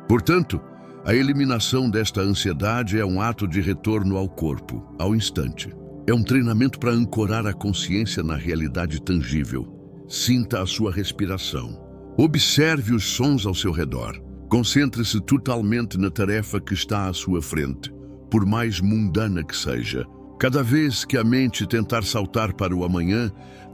Portanto, a eliminação desta ansiedade é um ato de retorno ao corpo, ao instante. É um treinamento para ancorar a consciência na realidade tangível. Sinta a sua respiração. Observe os sons ao seu redor. Concentre-se totalmente na tarefa que está à sua frente, por mais mundana que seja. Cada vez que a mente tentar saltar para o amanhã,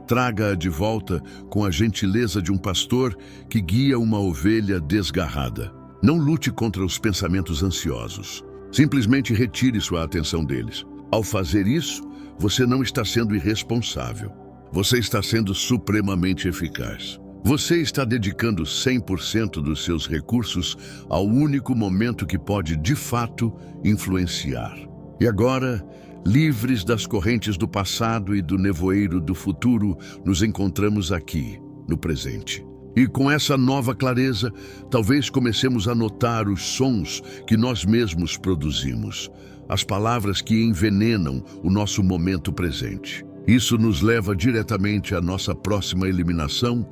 traga-a de volta com a gentileza de um pastor que guia uma ovelha desgarrada. Não lute contra os pensamentos ansiosos. Simplesmente retire sua atenção deles. Ao fazer isso, você não está sendo irresponsável. Você está sendo supremamente eficaz. Você está dedicando 100% dos seus recursos ao único momento que pode, de fato, influenciar. E agora, livres das correntes do passado e do nevoeiro do futuro, nos encontramos aqui, no presente. E com essa nova clareza, talvez comecemos a notar os sons que nós mesmos produzimos, as palavras que envenenam o nosso momento presente. Isso nos leva diretamente à nossa próxima eliminação,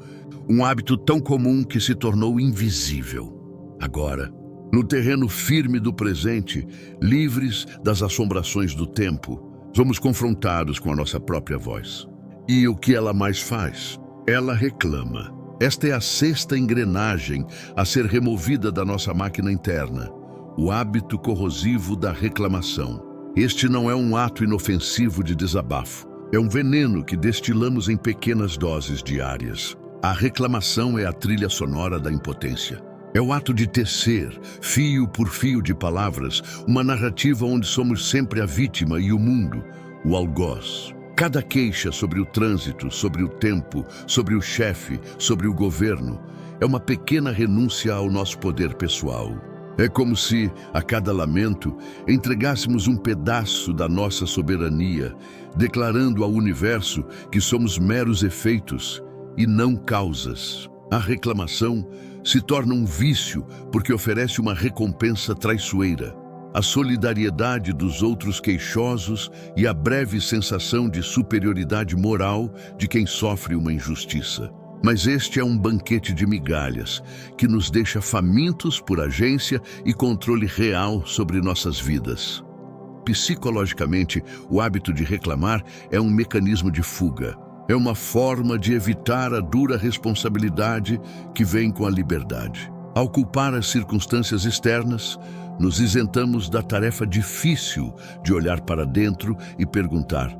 um hábito tão comum que se tornou invisível. Agora, no terreno firme do presente, livres das assombrações do tempo, somos confrontados com a nossa própria voz. E o que ela mais faz? Ela reclama. Esta é a sexta engrenagem a ser removida da nossa máquina interna, o hábito corrosivo da reclamação. Este não é um ato inofensivo de desabafo, é um veneno que destilamos em pequenas doses diárias. A reclamação é a trilha sonora da impotência. É o ato de tecer, fio por fio de palavras, uma narrativa onde somos sempre a vítima e o mundo, o algoz. Cada queixa sobre o trânsito, sobre o tempo, sobre o chefe, sobre o governo, é uma pequena renúncia ao nosso poder pessoal. É como se, a cada lamento, entregássemos um pedaço da nossa soberania, declarando ao universo que somos meros efeitos e não causas. A reclamação se torna um vício porque oferece uma recompensa traiçoeira. A solidariedade dos outros queixosos e a breve sensação de superioridade moral de quem sofre uma injustiça. Mas este é um banquete de migalhas que nos deixa famintos por agência e controle real sobre nossas vidas. Psicologicamente, o hábito de reclamar é um mecanismo de fuga. É uma forma de evitar a dura responsabilidade que vem com a liberdade. Ao culpar as circunstâncias externas, nos isentamos da tarefa difícil de olhar para dentro e perguntar: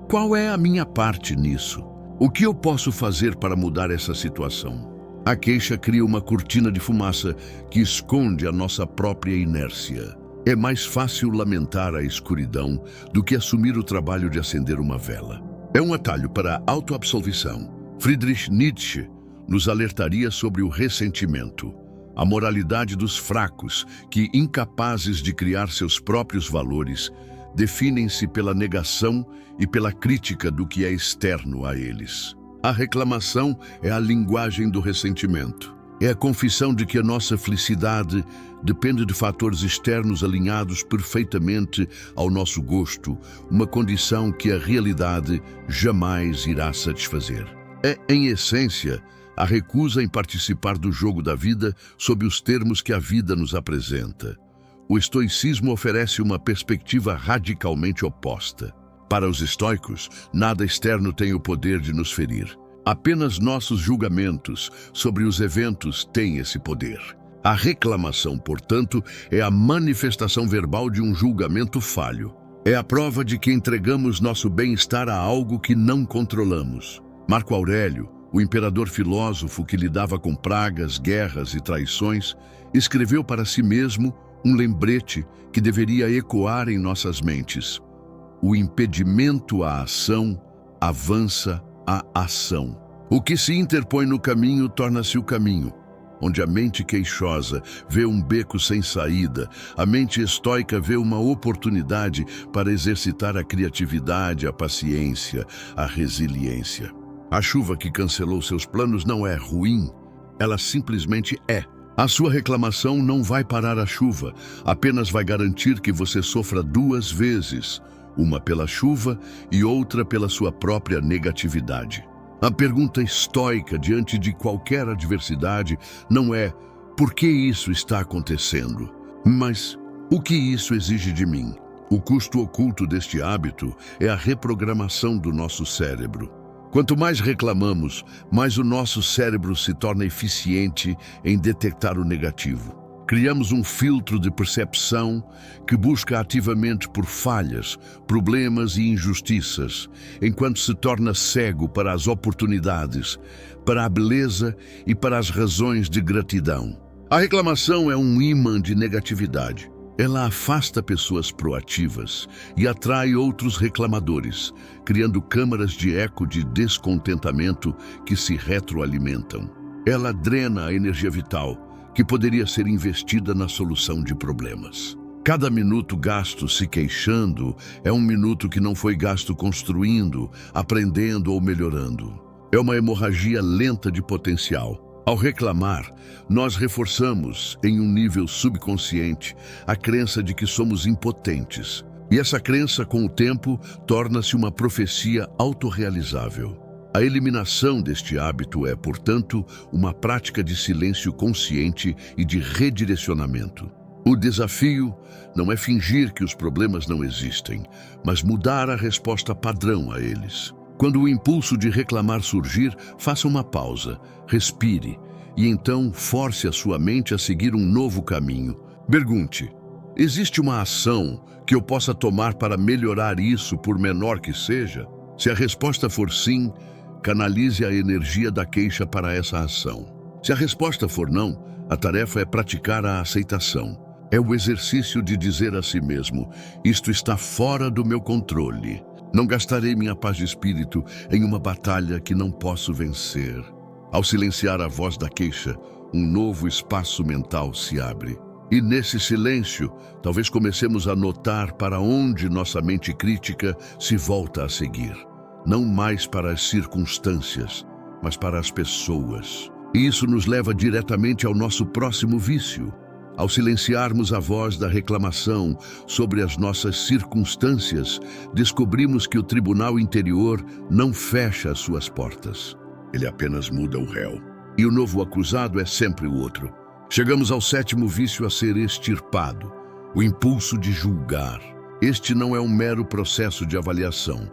qual é a minha parte nisso? O que eu posso fazer para mudar essa situação? A queixa cria uma cortina de fumaça que esconde a nossa própria inércia. É mais fácil lamentar a escuridão do que assumir o trabalho de acender uma vela. É um atalho para a autoabsolvição. Friedrich Nietzsche nos alertaria sobre o ressentimento, a moralidade dos fracos que, incapazes de criar seus próprios valores, definem-se pela negação e pela crítica do que é externo a eles. A reclamação é a linguagem do ressentimento. É a confissão de que a nossa felicidade depende de fatores externos alinhados perfeitamente ao nosso gosto, uma condição que a realidade jamais irá satisfazer. É, em essência, a recusa em participar do jogo da vida sob os termos que a vida nos apresenta. O estoicismo oferece uma perspectiva radicalmente oposta. Para os estoicos, nada externo tem o poder de nos ferir. Apenas nossos julgamentos sobre os eventos têm esse poder. A reclamação, portanto, é a manifestação verbal de um julgamento falho. É a prova de que entregamos nosso bem-estar a algo que não controlamos. Marco Aurélio, o imperador filósofo que lidava com pragas, guerras e traições, escreveu para si mesmo um lembrete que deveria ecoar em nossas mentes: o impedimento à ação avança a ação. O que se interpõe no caminho torna-se o caminho. Onde a mente queixosa vê um beco sem saída, a mente estoica vê uma oportunidade para exercitar a criatividade, a paciência, a resiliência. A chuva que cancelou seus planos não é ruim, ela simplesmente é. A sua reclamação não vai parar a chuva, apenas vai garantir que você sofra duas vezes, uma pela chuva e outra pela sua própria negatividade. A pergunta estoica diante de qualquer adversidade não é por que isso está acontecendo, mas o que isso exige de mim. O custo oculto deste hábito é a reprogramação do nosso cérebro. Quanto mais reclamamos, mais o nosso cérebro se torna eficiente em detectar o negativo. Criamos um filtro de percepção que busca ativamente por falhas, problemas e injustiças, enquanto se torna cego para as oportunidades, para a beleza e para as razões de gratidão. A reclamação é um ímã de negatividade. Ela afasta pessoas proativas e atrai outros reclamadores, criando câmaras de eco de descontentamento que se retroalimentam. Ela drena a energia vital, que poderia ser investida na solução de problemas. Cada minuto gasto se queixando é um minuto que não foi gasto construindo, aprendendo ou melhorando. É uma hemorragia lenta de potencial. Ao reclamar, nós reforçamos, em um nível subconsciente, a crença de que somos impotentes. E essa crença, com o tempo, torna-se uma profecia autorrealizável. A eliminação deste hábito é, portanto, uma prática de silêncio consciente e de redirecionamento. O desafio não é fingir que os problemas não existem, mas mudar a resposta padrão a eles. Quando o impulso de reclamar surgir, faça uma pausa, respire e então force a sua mente a seguir um novo caminho. Pergunte: existe uma ação que eu possa tomar para melhorar isso, por menor que seja? Se a resposta for sim, canalize a energia da queixa para essa ação. Se a resposta for não, a tarefa é praticar a aceitação. É o exercício de dizer a si mesmo: isto está fora do meu controle. Não gastarei minha paz de espírito em uma batalha que não posso vencer. Ao silenciar a voz da queixa, um novo espaço mental se abre. E nesse silêncio, talvez comecemos a notar para onde nossa mente crítica se volta a seguir. Não mais para as circunstâncias, mas para as pessoas. E isso nos leva diretamente ao nosso próximo vício. Ao silenciarmos a voz da reclamação sobre as nossas circunstâncias, descobrimos que o tribunal interior não fecha as suas portas. Ele apenas muda o réu. E o novo acusado é sempre o outro. Chegamos ao sétimo vício a ser extirpado: o impulso de julgar. Este não é um mero processo de avaliação,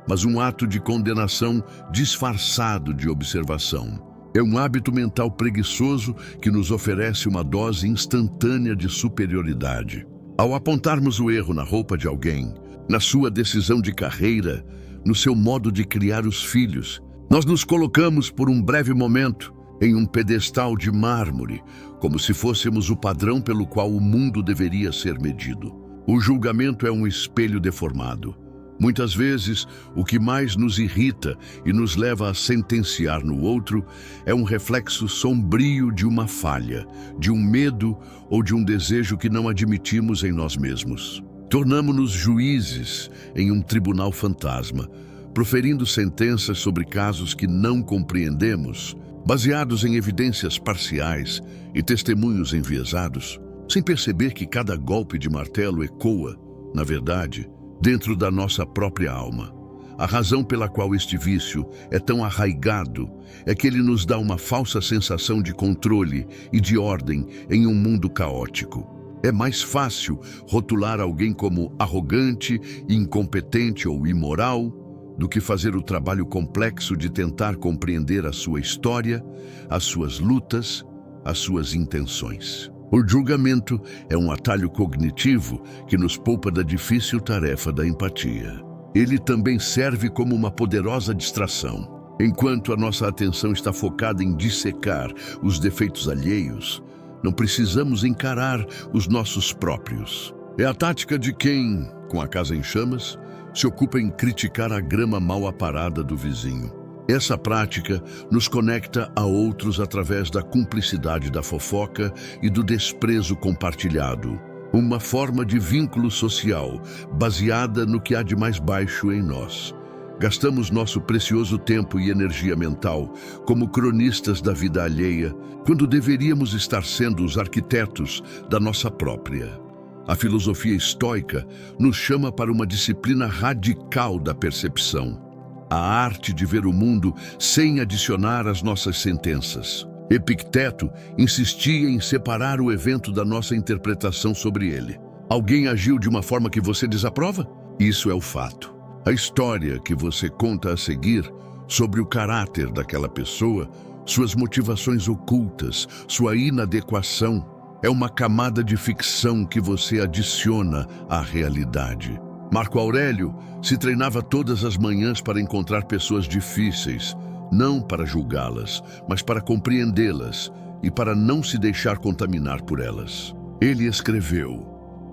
mas um ato de condenação disfarçado de observação. É um hábito mental preguiçoso que nos oferece uma dose instantânea de superioridade. Ao apontarmos o erro na roupa de alguém, na sua decisão de carreira, no seu modo de criar os filhos, nós nos colocamos por um breve momento em um pedestal de mármore, como se fôssemos o padrão pelo qual o mundo deveria ser medido. O julgamento é um espelho deformado. Muitas vezes, o que mais nos irrita e nos leva a sentenciar no outro é um reflexo sombrio de uma falha, de um medo ou de um desejo que não admitimos em nós mesmos. Tornamo-nos juízes em um tribunal fantasma, proferindo sentenças sobre casos que não compreendemos, baseados em evidências parciais e testemunhos enviesados, sem perceber que cada golpe de martelo ecoa, na verdade, dentro da nossa própria alma. A razão pela qual este vício é tão arraigado é que ele nos dá uma falsa sensação de controle e de ordem em um mundo caótico. É mais fácil rotular alguém como arrogante, incompetente ou imoral do que fazer o trabalho complexo de tentar compreender a sua história, as suas lutas, as suas intenções. O julgamento é um atalho cognitivo que nos poupa da difícil tarefa da empatia. Ele também serve como uma poderosa distração. Enquanto a nossa atenção está focada em dissecar os defeitos alheios, não precisamos encarar os nossos próprios. É a tática de quem, com a casa em chamas, se ocupa em criticar a grama mal aparada do vizinho. Essa prática nos conecta a outros através da cumplicidade da fofoca e do desprezo compartilhado. Uma forma de vínculo social baseada no que há de mais baixo em nós. Gastamos nosso precioso tempo e energia mental como cronistas da vida alheia, quando deveríamos estar sendo os arquitetos da nossa própria. A filosofia estoica nos chama para uma disciplina radical da percepção. A arte de ver o mundo sem adicionar as nossas sentenças. Epicteto insistia em separar o evento da nossa interpretação sobre ele. Alguém agiu de uma forma que você desaprova? Isso é o fato. A história que você conta a seguir sobre o caráter daquela pessoa, suas motivações ocultas, sua inadequação, É uma camada de ficção que você adiciona à realidade. Marco Aurélio se treinava todas as manhãs para encontrar pessoas difíceis, não para julgá-las, mas para compreendê-las e para não se deixar contaminar por elas. Ele escreveu: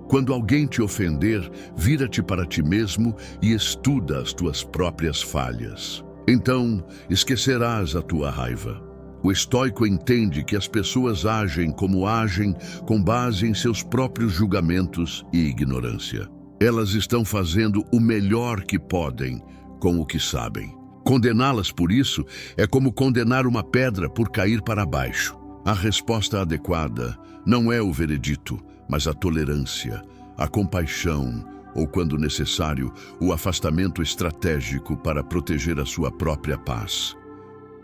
quando alguém te ofender, vira-te para ti mesmo e estuda as tuas próprias falhas. Então, esquecerás a tua raiva. O estoico entende que as pessoas agem como agem com base em seus próprios julgamentos e ignorância. Elas estão fazendo o melhor que podem com o que sabem. Condená-las por isso é como condenar uma pedra por cair para baixo. A resposta adequada não é o veredito, mas a tolerância, a compaixão ou, quando necessário, o afastamento estratégico para proteger a sua própria paz.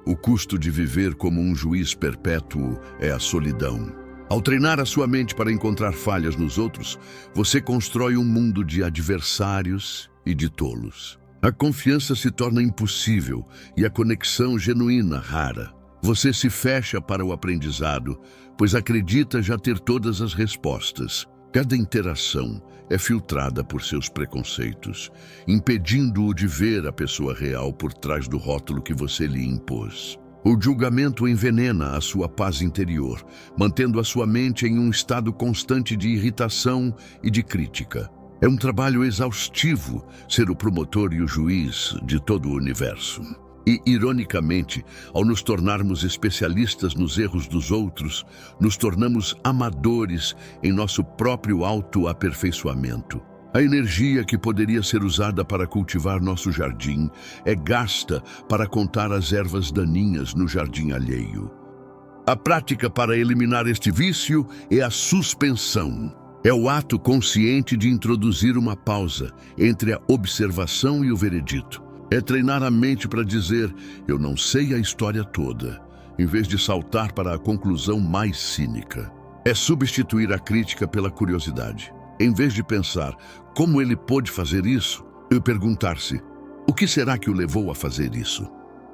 O custo de viver como um juiz perpétuo é a solidão. Ao treinar a sua mente para encontrar falhas nos outros, você constrói um mundo de adversários e de tolos. A confiança se torna impossível e a conexão genuína rara. Você se fecha para o aprendizado, pois acredita já ter todas as respostas. Cada interação é filtrada por seus preconceitos, impedindo-o de ver a pessoa real por trás do rótulo que você lhe impôs. O julgamento envenena a sua paz interior, mantendo a sua mente em um estado constante de irritação e de crítica. É um trabalho exaustivo ser o promotor e o juiz de todo o universo. E, ironicamente, ao nos tornarmos especialistas nos erros dos outros, nos tornamos amadores em nosso próprio autoaperfeiçoamento. A energia que poderia ser usada para cultivar nosso jardim é gasta para contar as ervas daninhas no jardim alheio. A prática para eliminar este vício é a suspensão. É o ato consciente de introduzir uma pausa entre a observação e o veredito. É treinar a mente para dizer, eu não sei a história toda, em vez de saltar para a conclusão mais cínica. É substituir a crítica pela curiosidade. Em vez de pensar, como ele pôde fazer isso, e perguntar-se, o que será que o levou a fazer isso?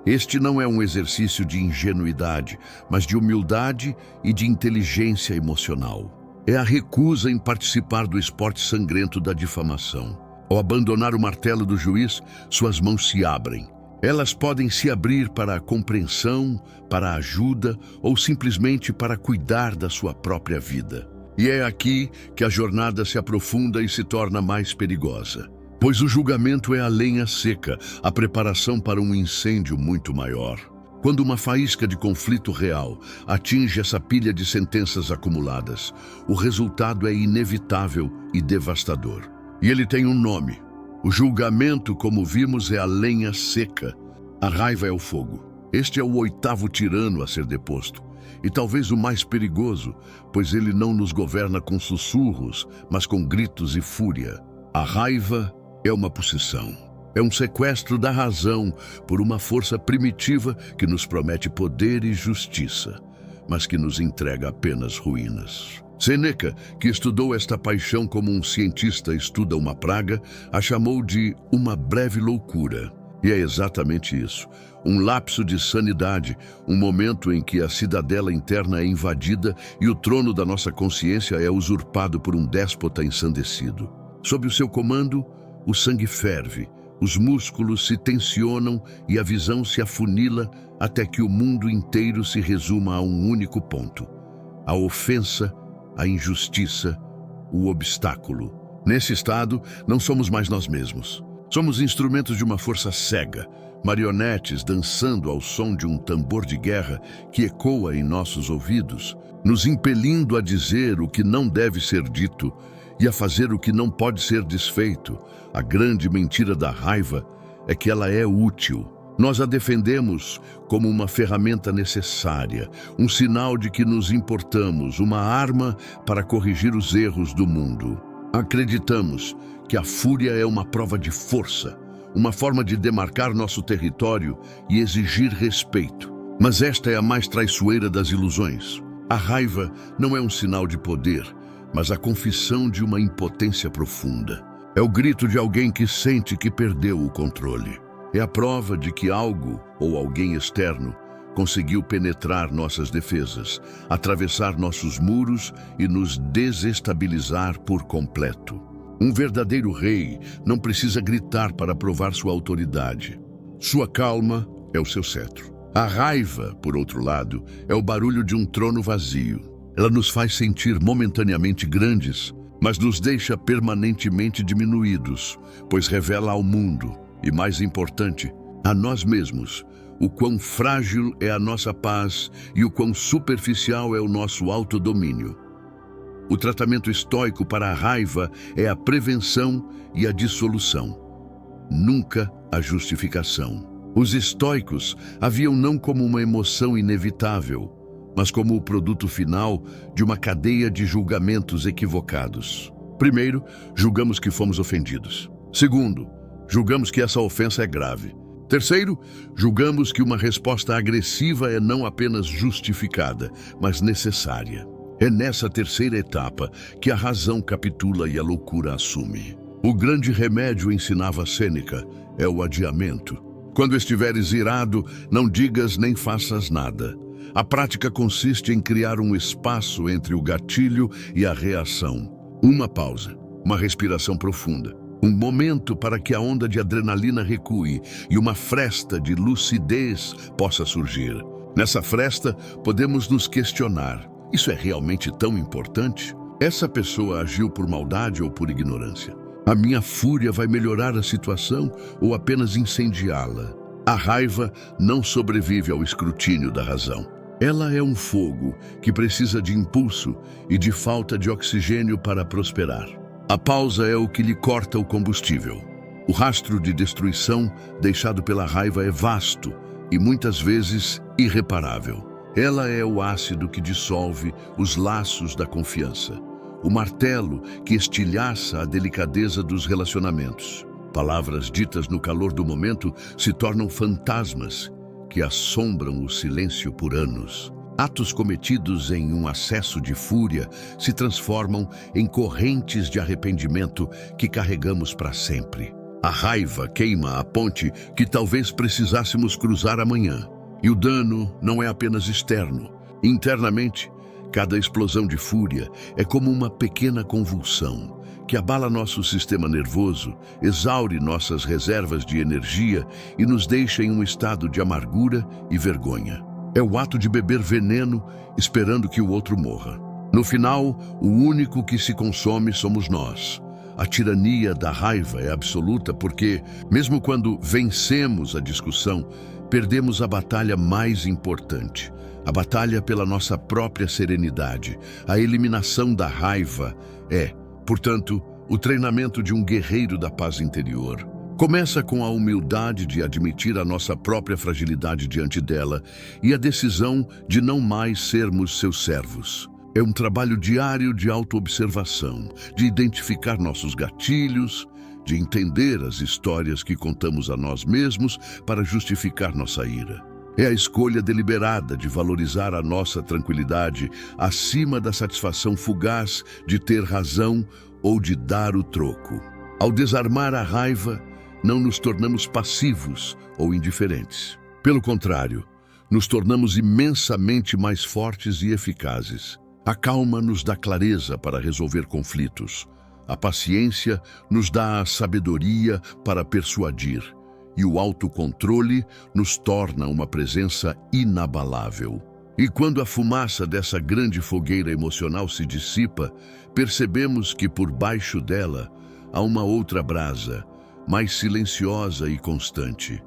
Este não é um exercício de ingenuidade, mas de humildade e de inteligência emocional. É a recusa em participar do esporte sangrento da difamação. Ao abandonar o martelo do juiz, suas mãos se abrem. Elas podem se abrir para a compreensão, para a ajuda ou simplesmente para cuidar da sua própria vida. E é aqui que a jornada se aprofunda e se torna mais perigosa. Pois o julgamento é a lenha seca, a preparação para um incêndio muito maior. Quando uma faísca de conflito real atinge essa pilha de sentenças acumuladas, o resultado é inevitável e devastador. E ele tem um nome. O julgamento, como vimos, é a lenha seca. A raiva é o fogo. Este é o 8º tirano a ser deposto. E talvez o mais perigoso, pois ele não nos governa com sussurros, mas com gritos e fúria. A raiva é uma possessão. É um sequestro da razão por uma força primitiva que nos promete poder e justiça, mas que nos entrega apenas ruínas. Sêneca, que estudou esta paixão como um cientista estuda uma praga, a chamou de uma breve loucura. E é exatamente isso. Um lapso de sanidade, um momento em que a cidadela interna é invadida e o trono da nossa consciência é usurpado por um déspota ensandecido. Sob o seu comando, o sangue ferve, os músculos se tensionam e a visão se afunila até que o mundo inteiro se resuma a um único ponto: a ofensa, a injustiça, o obstáculo. Nesse estado, não somos mais nós mesmos. Somos instrumentos de uma força cega, marionetes dançando ao som de um tambor de guerra que ecoa em nossos ouvidos, nos impelindo a dizer o que não deve ser dito e a fazer o que não pode ser desfeito. A grande mentira da raiva é que ela é útil. Nós a defendemos como uma ferramenta necessária, um sinal de que nos importamos, uma arma para corrigir os erros do mundo. Acreditamos que a fúria é uma prova de força, uma forma de demarcar nosso território e exigir respeito. Mas esta é a mais traiçoeira das ilusões. A raiva não é um sinal de poder, mas a confissão de uma impotência profunda. É o grito de alguém que sente que perdeu o controle. É a prova de que algo ou alguém externo conseguiu penetrar nossas defesas, atravessar nossos muros e nos desestabilizar por completo. Um verdadeiro rei não precisa gritar para provar sua autoridade. Sua calma é o seu cetro. A raiva, por outro lado, é o barulho de um trono vazio. Ela nos faz sentir momentaneamente grandes, mas nos deixa permanentemente diminuídos, pois revela ao mundo, e mais importante, a nós mesmos, o quão frágil é a nossa paz e o quão superficial é o nosso autodomínio. O tratamento estoico para a raiva é a prevenção e a dissolução, nunca a justificação. Os estoicos a viam não como uma emoção inevitável, mas como o produto final de uma cadeia de julgamentos equivocados. Primeiro, julgamos que fomos ofendidos. Segundo, julgamos que essa ofensa é grave. Terceiro, julgamos que uma resposta agressiva é não apenas justificada, mas necessária. É nessa terceira etapa que a razão capitula e a loucura assume. O grande remédio, ensinava Sêneca, é o adiamento. Quando estiveres irado, não digas nem faças nada. A prática consiste em criar um espaço entre o gatilho e a reação. Uma pausa, uma respiração profunda, um momento para que a onda de adrenalina recue e uma fresta de lucidez possa surgir. Nessa fresta, podemos nos questionar: isso é realmente tão importante? Essa pessoa agiu por maldade ou por ignorância? A minha fúria vai melhorar a situação ou apenas incendiá-la? A raiva não sobrevive ao escrutínio da razão. Ela é um fogo que precisa de impulso e de falta de oxigênio para prosperar. A pausa é o que lhe corta o combustível. O rastro de destruição deixado pela raiva é vasto e muitas vezes irreparável. Ela é o ácido que dissolve os laços da confiança, o martelo que estilhaça a delicadeza dos relacionamentos. Palavras ditas no calor do momento se tornam fantasmas que assombram o silêncio por anos. Atos cometidos em um acesso de fúria se transformam em correntes de arrependimento que carregamos para sempre. A raiva queima a ponte que talvez precisássemos cruzar amanhã. E o dano não é apenas externo. Internamente, cada explosão de fúria é como uma pequena convulsão que abala nosso sistema nervoso, exaure nossas reservas de energia e nos deixa em um estado de amargura e vergonha. É o ato de beber veneno esperando que o outro morra. No final, o único que se consome somos nós. A tirania da raiva é absoluta porque, mesmo quando vencemos a discussão, perdemos a batalha mais importante, a batalha pela nossa própria serenidade. A eliminação da raiva é, portanto, o treinamento de um guerreiro da paz interior. Começa com a humildade de admitir a nossa própria fragilidade diante dela e a decisão de não mais sermos seus servos. É um trabalho diário de autoobservação, de identificar nossos gatilhos, de entender as histórias que contamos a nós mesmos para justificar nossa ira. É a escolha deliberada de valorizar a nossa tranquilidade acima da satisfação fugaz de ter razão ou de dar o troco. Ao desarmar a raiva, não nos tornamos passivos ou indiferentes. Pelo contrário, nos tornamos imensamente mais fortes e eficazes. A calma nos dá clareza para resolver conflitos. A paciência nos dá a sabedoria para persuadir. E o autocontrole nos torna uma presença inabalável. E quando a fumaça dessa grande fogueira emocional se dissipa, percebemos que por baixo dela há uma outra brasa, mais silenciosa e constante.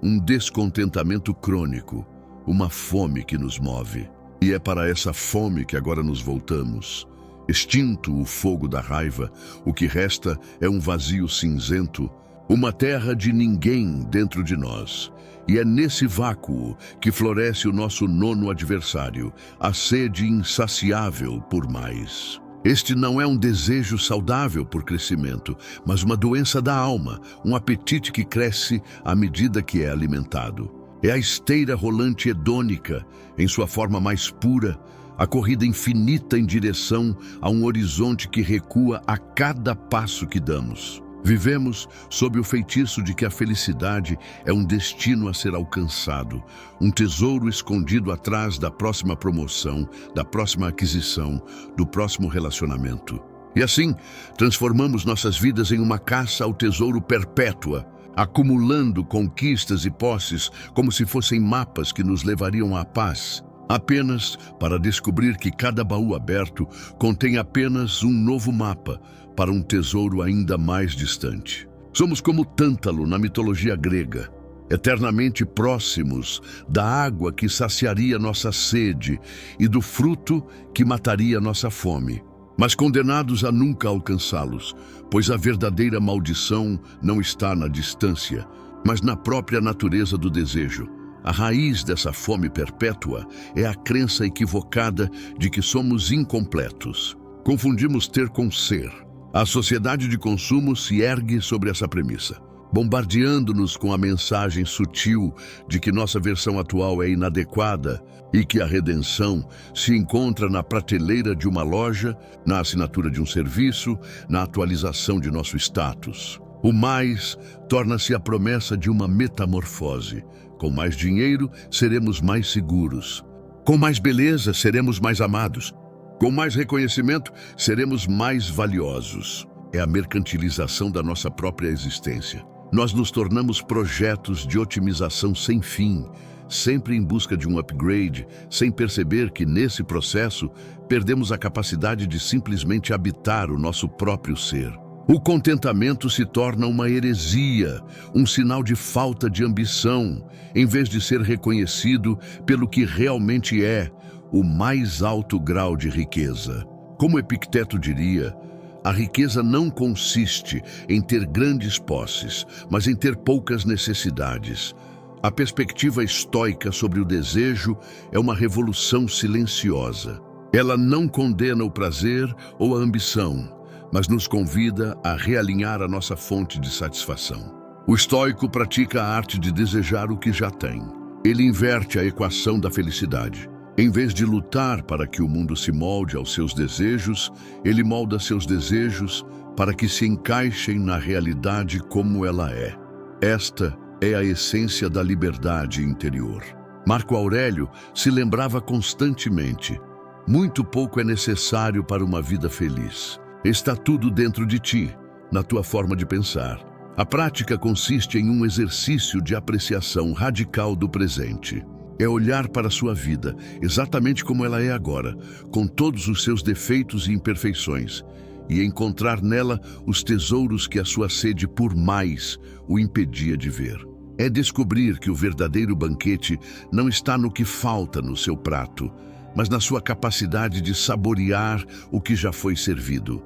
Um descontentamento crônico, uma fome que nos move. E é para essa fome que agora nos voltamos. Extinto o fogo da raiva, o que resta é um vazio cinzento, uma terra de ninguém dentro de nós. E é nesse vácuo que floresce o nosso nono adversário, a sede insaciável por mais. Este não é um desejo saudável por crescimento, mas uma doença da alma, um apetite que cresce à medida que é alimentado. É a esteira rolante hedônica, em sua forma mais pura, a corrida infinita em direção a um horizonte que recua a cada passo que damos. Vivemos sob o feitiço de que a felicidade é um destino a ser alcançado, um tesouro escondido atrás da próxima promoção, da próxima aquisição, do próximo relacionamento. E assim, transformamos nossas vidas em uma caça ao tesouro perpétua, acumulando conquistas e posses como se fossem mapas que nos levariam à paz, apenas para descobrir que cada baú aberto contém apenas um novo mapa para um tesouro ainda mais distante. Somos como Tântalo na mitologia grega, eternamente próximos da água que saciaria nossa sede e do fruto que mataria nossa fome, mas condenados a nunca alcançá-los, pois a verdadeira maldição não está na distância, mas na própria natureza do desejo. A raiz dessa fome perpétua é a crença equivocada de que somos incompletos. Confundimos ter com ser. A sociedade de consumo se ergue sobre essa premissa, bombardeando-nos com a mensagem sutil de que nossa versão atual é inadequada e que a redenção se encontra na prateleira de uma loja, na assinatura de um serviço, na atualização de nosso status. O mais torna-se a promessa de uma metamorfose. Com mais dinheiro, seremos mais seguros. Com mais beleza, seremos mais amados. Com mais reconhecimento, seremos mais valiosos. É a mercantilização da nossa própria existência. Nós nos tornamos projetos de otimização sem fim, sempre em busca de um upgrade, sem perceber que, nesse processo, perdemos a capacidade de simplesmente habitar o nosso próprio ser. O contentamento se torna uma heresia, um sinal de falta de ambição, em vez de ser reconhecido pelo que realmente é o mais alto grau de riqueza. Como Epicteto diria, a riqueza não consiste em ter grandes posses, mas em ter poucas necessidades. A perspectiva estoica sobre o desejo é uma revolução silenciosa. Ela não condena o prazer ou a ambição, mas nos convida a realinhar a nossa fonte de satisfação. O estoico pratica a arte de desejar o que já tem. Ele inverte a equação da felicidade. Em vez de lutar para que o mundo se molde aos seus desejos, ele molda seus desejos para que se encaixem na realidade como ela é. Esta é a essência da liberdade interior. Marco Aurélio se lembrava constantemente: muito pouco é necessário para uma vida feliz. Está tudo dentro de ti, na tua forma de pensar. A prática consiste em um exercício de apreciação radical do presente. É olhar para a sua vida exatamente como ela é agora, com todos os seus defeitos e imperfeições, e encontrar nela os tesouros que a sua sede por mais o impedia de ver. É descobrir que o verdadeiro banquete não está no que falta no seu prato, mas na sua capacidade de saborear o que já foi servido.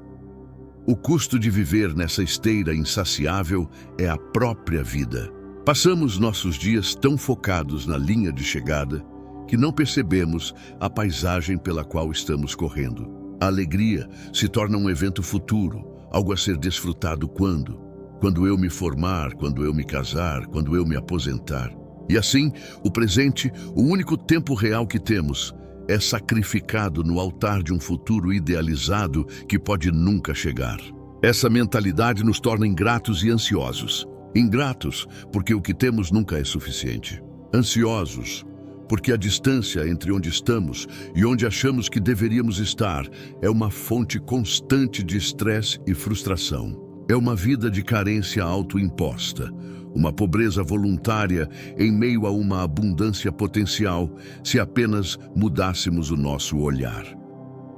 O custo de viver nessa esteira insaciável é a própria vida. Passamos nossos dias tão focados na linha de chegada que não percebemos a paisagem pela qual estamos correndo. A alegria se torna um evento futuro, algo a ser desfrutado quando? Quando eu me formar, quando eu me casar, quando eu me aposentar. E assim, o presente, o único tempo real que temos, é sacrificado no altar de um futuro idealizado que pode nunca chegar. Essa mentalidade nos torna ingratos e ansiosos. Ingratos, porque o que temos nunca é suficiente. Ansiosos, porque a distância entre onde estamos e onde achamos que deveríamos estar é uma fonte constante de estresse e frustração. É uma vida de carência autoimposta, uma pobreza voluntária em meio a uma abundância potencial, se apenas mudássemos o nosso olhar.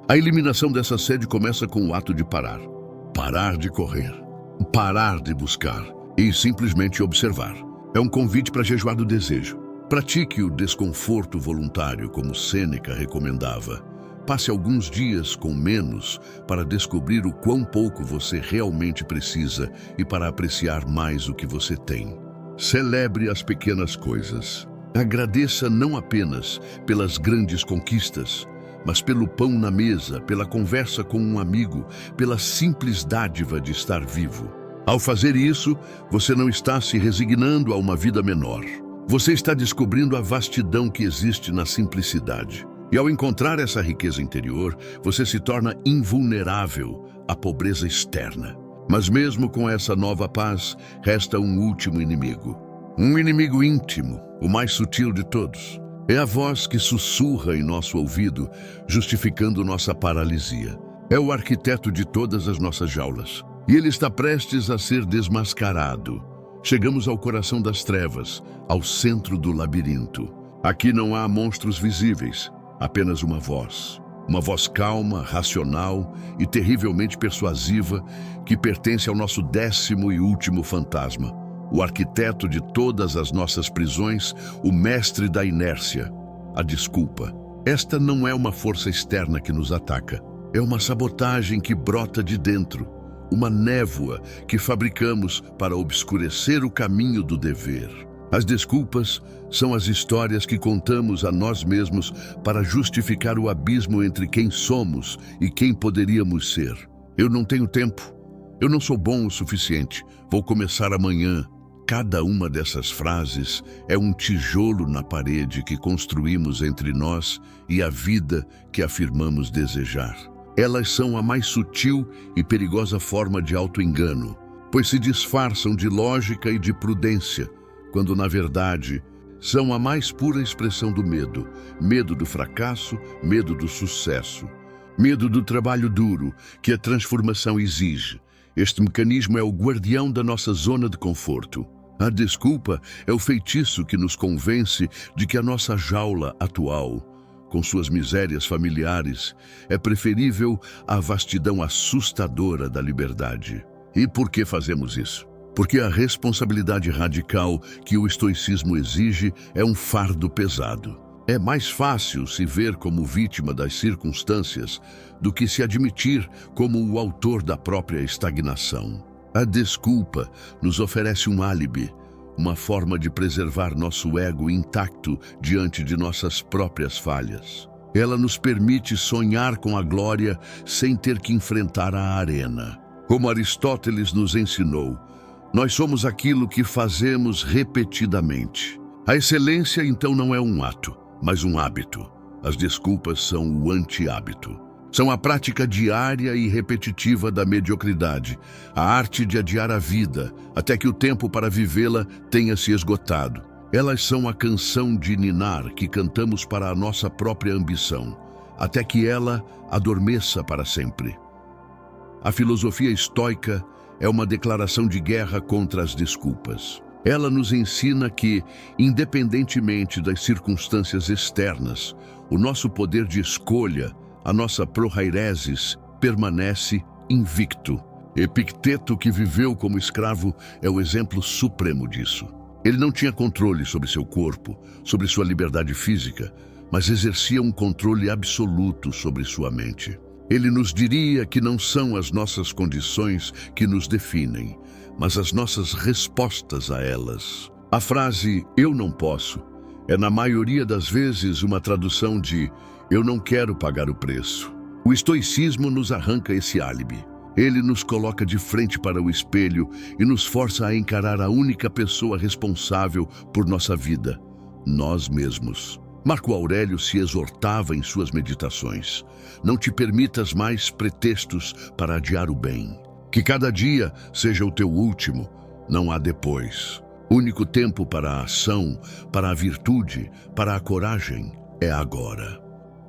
A eliminação dessa sede começa com o ato de parar. Parar de correr. Parar de buscar. E simplesmente observar. É um convite para jejuar do desejo. Pratique o desconforto voluntário, como Sêneca recomendava. Passe alguns dias com menos para descobrir o quão pouco você realmente precisa e para apreciar mais o que você tem. Celebre as pequenas coisas. Agradeça não apenas pelas grandes conquistas, mas pelo pão na mesa, pela conversa com um amigo, pela simples dádiva de estar vivo. Ao fazer isso, você não está se resignando a uma vida menor. Você está descobrindo a vastidão que existe na simplicidade. E ao encontrar essa riqueza interior, você se torna invulnerável à pobreza externa. Mas mesmo com essa nova paz, resta um último inimigo. Um inimigo íntimo, o mais sutil de todos. É a voz que sussurra em nosso ouvido, justificando nossa paralisia. É o arquiteto de todas as nossas jaulas. E ele está prestes a ser desmascarado. Chegamos ao coração das trevas, ao centro do labirinto. Aqui não há monstros visíveis, apenas uma voz. Uma voz calma, racional e terrivelmente persuasiva que pertence ao nosso 10º e último fantasma. O arquiteto de todas as nossas prisões, o mestre da inércia, a desculpa. Esta não é uma força externa que nos ataca. É uma sabotagem que brota de dentro. Uma névoa que fabricamos para obscurecer o caminho do dever. As desculpas são as histórias que contamos a nós mesmos para justificar o abismo entre quem somos e quem poderíamos ser. Eu não tenho tempo. Eu não sou bom o suficiente. Vou começar amanhã. Cada uma dessas frases é um tijolo na parede que construímos entre nós e a vida que afirmamos desejar. Elas são a mais sutil e perigosa forma de auto-engano, pois se disfarçam de lógica e de prudência, quando, na verdade, são a mais pura expressão do medo. Medo do fracasso, medo do sucesso. Medo do trabalho duro, que a transformação exige. Este mecanismo é o guardião da nossa zona de conforto. A desculpa é o feitiço que nos convence de que a nossa jaula atual, com suas misérias familiares, é preferível à vastidão assustadora da liberdade. E por que fazemos isso? Porque a responsabilidade radical que o estoicismo exige é um fardo pesado. É mais fácil se ver como vítima das circunstâncias do que se admitir como o autor da própria estagnação. A desculpa nos oferece um álibi, uma forma de preservar nosso ego intacto diante de nossas próprias falhas. Ela nos permite sonhar com a glória sem ter que enfrentar a arena. Como Aristóteles nos ensinou, nós somos aquilo que fazemos repetidamente. A excelência, então, não é um ato, mas um hábito. As desculpas são o anti-hábito. São a prática diária e repetitiva da mediocridade, a arte de adiar a vida, até que o tempo para vivê-la tenha se esgotado. Elas são a canção de ninar que cantamos para a nossa própria ambição, até que ela adormeça para sempre. A filosofia estoica é uma declaração de guerra contra as desculpas. Ela nos ensina que, independentemente das circunstâncias externas, o nosso poder de escolha, a nossa prohairesis, permanece invicto. Epicteto, que viveu como escravo, é o exemplo supremo disso. Ele não tinha controle sobre seu corpo, sobre sua liberdade física, mas exercia um controle absoluto sobre sua mente. Ele nos diria que não são as nossas condições que nos definem, mas as nossas respostas a elas. A frase "eu não posso" é, na maioria das vezes, uma tradução de "eu não quero pagar o preço". O estoicismo nos arranca esse álibi. Ele nos coloca de frente para o espelho e nos força a encarar a única pessoa responsável por nossa vida, nós mesmos. Marco Aurélio se exortava em suas meditações: não te permitas mais pretextos para adiar o bem. Que cada dia seja o teu último, não há depois. O único tempo para a ação, para a virtude, para a coragem é agora.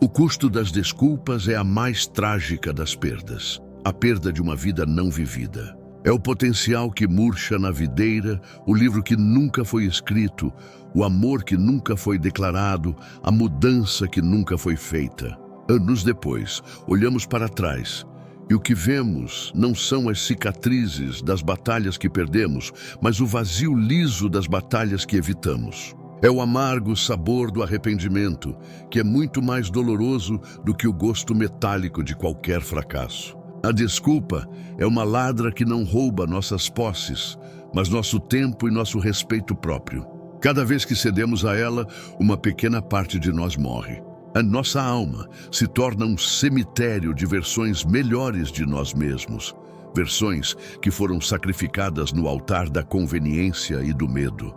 O custo das desculpas é a mais trágica das perdas, a perda de uma vida não vivida. É o potencial que murcha na videira, o livro que nunca foi escrito, o amor que nunca foi declarado, a mudança que nunca foi feita. Anos depois, olhamos para trás e o que vemos não são as cicatrizes das batalhas que perdemos, mas o vazio liso das batalhas que evitamos. É o amargo sabor do arrependimento, que é muito mais doloroso do que o gosto metálico de qualquer fracasso. A desculpa é uma ladra que não rouba nossas posses, mas nosso tempo e nosso respeito próprio. Cada vez que cedemos a ela, uma pequena parte de nós morre. A nossa alma se torna um cemitério de versões melhores de nós mesmos, versões que foram sacrificadas no altar da conveniência e do medo.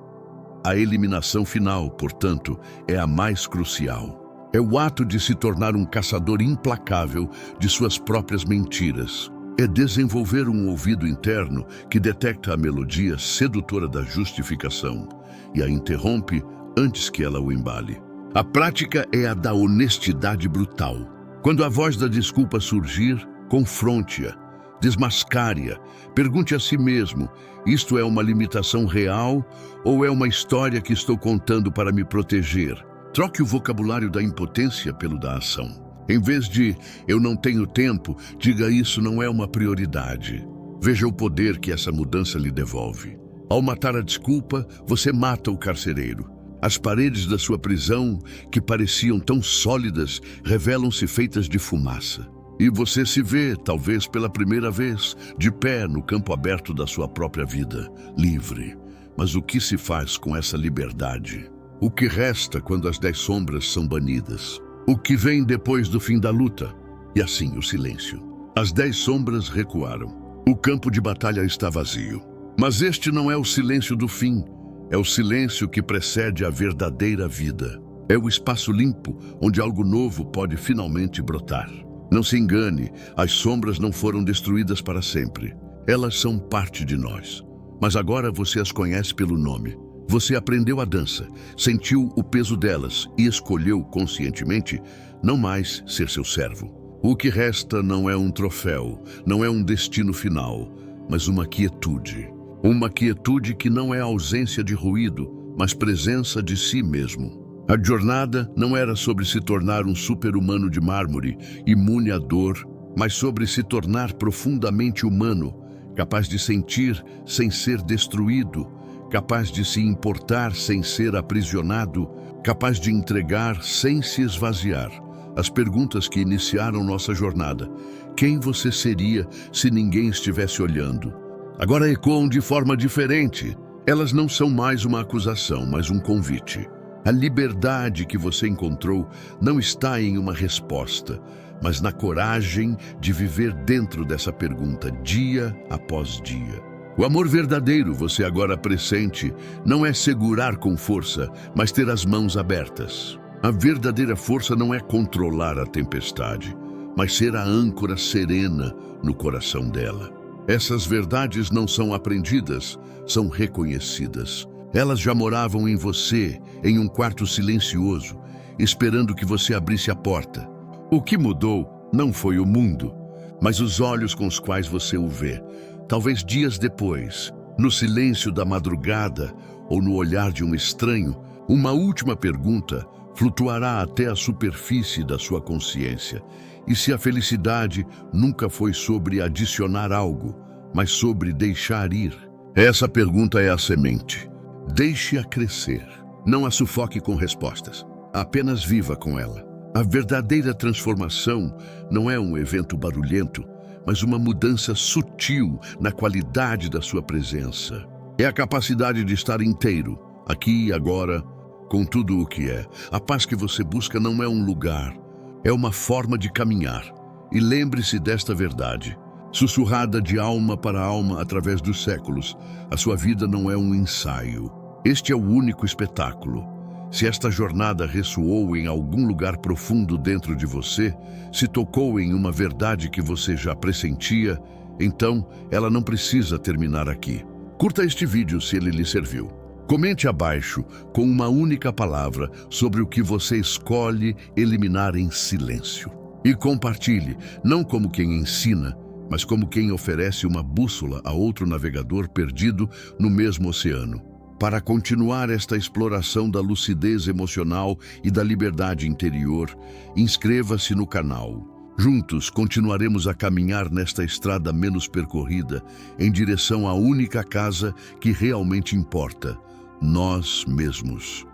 A eliminação final, portanto, é a mais crucial. É o ato de se tornar um caçador implacável de suas próprias mentiras. é desenvolver um ouvido interno que detecta a melodia sedutora da justificação e a interrompe antes que ela o embale. A prática é a da honestidade brutal. Quando a voz da desculpa surgir, confronte-a, desmascare-a, pergunte a si mesmo: isto é uma limitação real ou é uma história que estou contando para me proteger? Troque o vocabulário da impotência pelo da ação. Em vez de "eu não tenho tempo", diga "isso não é uma prioridade". Veja o poder que essa mudança lhe devolve. Ao matar a desculpa, você mata o carcereiro. As paredes da sua prisão, que pareciam tão sólidas, revelam-se feitas de fumaça. E você se vê, talvez pela primeira vez, de pé no campo aberto da sua própria vida, livre. Mas o que se faz com essa liberdade? O que resta quando as 10 sombras são banidas? O que vem depois do fim da luta? E assim o silêncio. As 10 sombras recuaram. O campo de batalha está vazio. Mas este não é o silêncio do fim. É o silêncio que precede a verdadeira vida. É o espaço limpo onde algo novo pode finalmente brotar. Não se engane, as sombras não foram destruídas para sempre. Elas são parte de nós. Mas agora você as conhece pelo nome. Você aprendeu a dança, sentiu o peso delas e escolheu conscientemente não mais ser seu servo. O que resta não é um troféu, não é um destino final, mas uma quietude. Uma quietude que não é ausência de ruído, mas presença de si mesmo. A jornada não era sobre se tornar um super-humano de mármore, imune à dor, mas sobre se tornar profundamente humano, capaz de sentir sem ser destruído, capaz de se importar sem ser aprisionado, capaz de entregar sem se esvaziar. As perguntas que iniciaram nossa jornada. Quem você seria se ninguém estivesse olhando? Agora ecoam de forma diferente. Elas não são mais uma acusação, mas um convite. A liberdade que você encontrou não está em uma resposta, mas na coragem de viver dentro dessa pergunta, dia após dia. O amor verdadeiro, você agora pressente, não é segurar com força, mas ter as mãos abertas. A verdadeira força não é controlar a tempestade, mas ser a âncora serena no coração dela. Essas verdades não são aprendidas, são reconhecidas. Elas já moravam em você, em um quarto silencioso, esperando que você abrisse a porta. O que mudou não foi o mundo, mas os olhos com os quais você o vê. Talvez dias depois, no silêncio da madrugada ou no olhar de um estranho, uma última pergunta flutuará até a superfície da sua consciência. E se a felicidade nunca foi sobre adicionar algo, mas sobre deixar ir? Essa pergunta é a semente. Deixe-a crescer. Não a sufoque com respostas. Apenas viva com ela. A verdadeira transformação não é um evento barulhento, mas uma mudança sutil na qualidade da sua presença. É a capacidade de estar inteiro, aqui e agora, com tudo o que é. A paz que você busca não é um lugar, é uma forma de caminhar. E lembre-se desta verdade. Sussurrada de alma para alma através dos séculos, a sua vida não é um ensaio. Este é o único espetáculo. Se esta jornada ressoou em algum lugar profundo dentro de você, se tocou em uma verdade que você já pressentia, então ela não precisa terminar aqui. Curta este vídeo se ele lhe serviu. Comente abaixo com uma única palavra sobre o que você escolhe eliminar em silêncio. E compartilhe, não como quem ensina, mas como quem oferece uma bússola a outro navegador perdido no mesmo oceano. Para continuar esta exploração da lucidez emocional e da liberdade interior, inscreva-se no canal. Juntos continuaremos a caminhar nesta estrada menos percorrida, em direção à única casa que realmente importa, nós mesmos.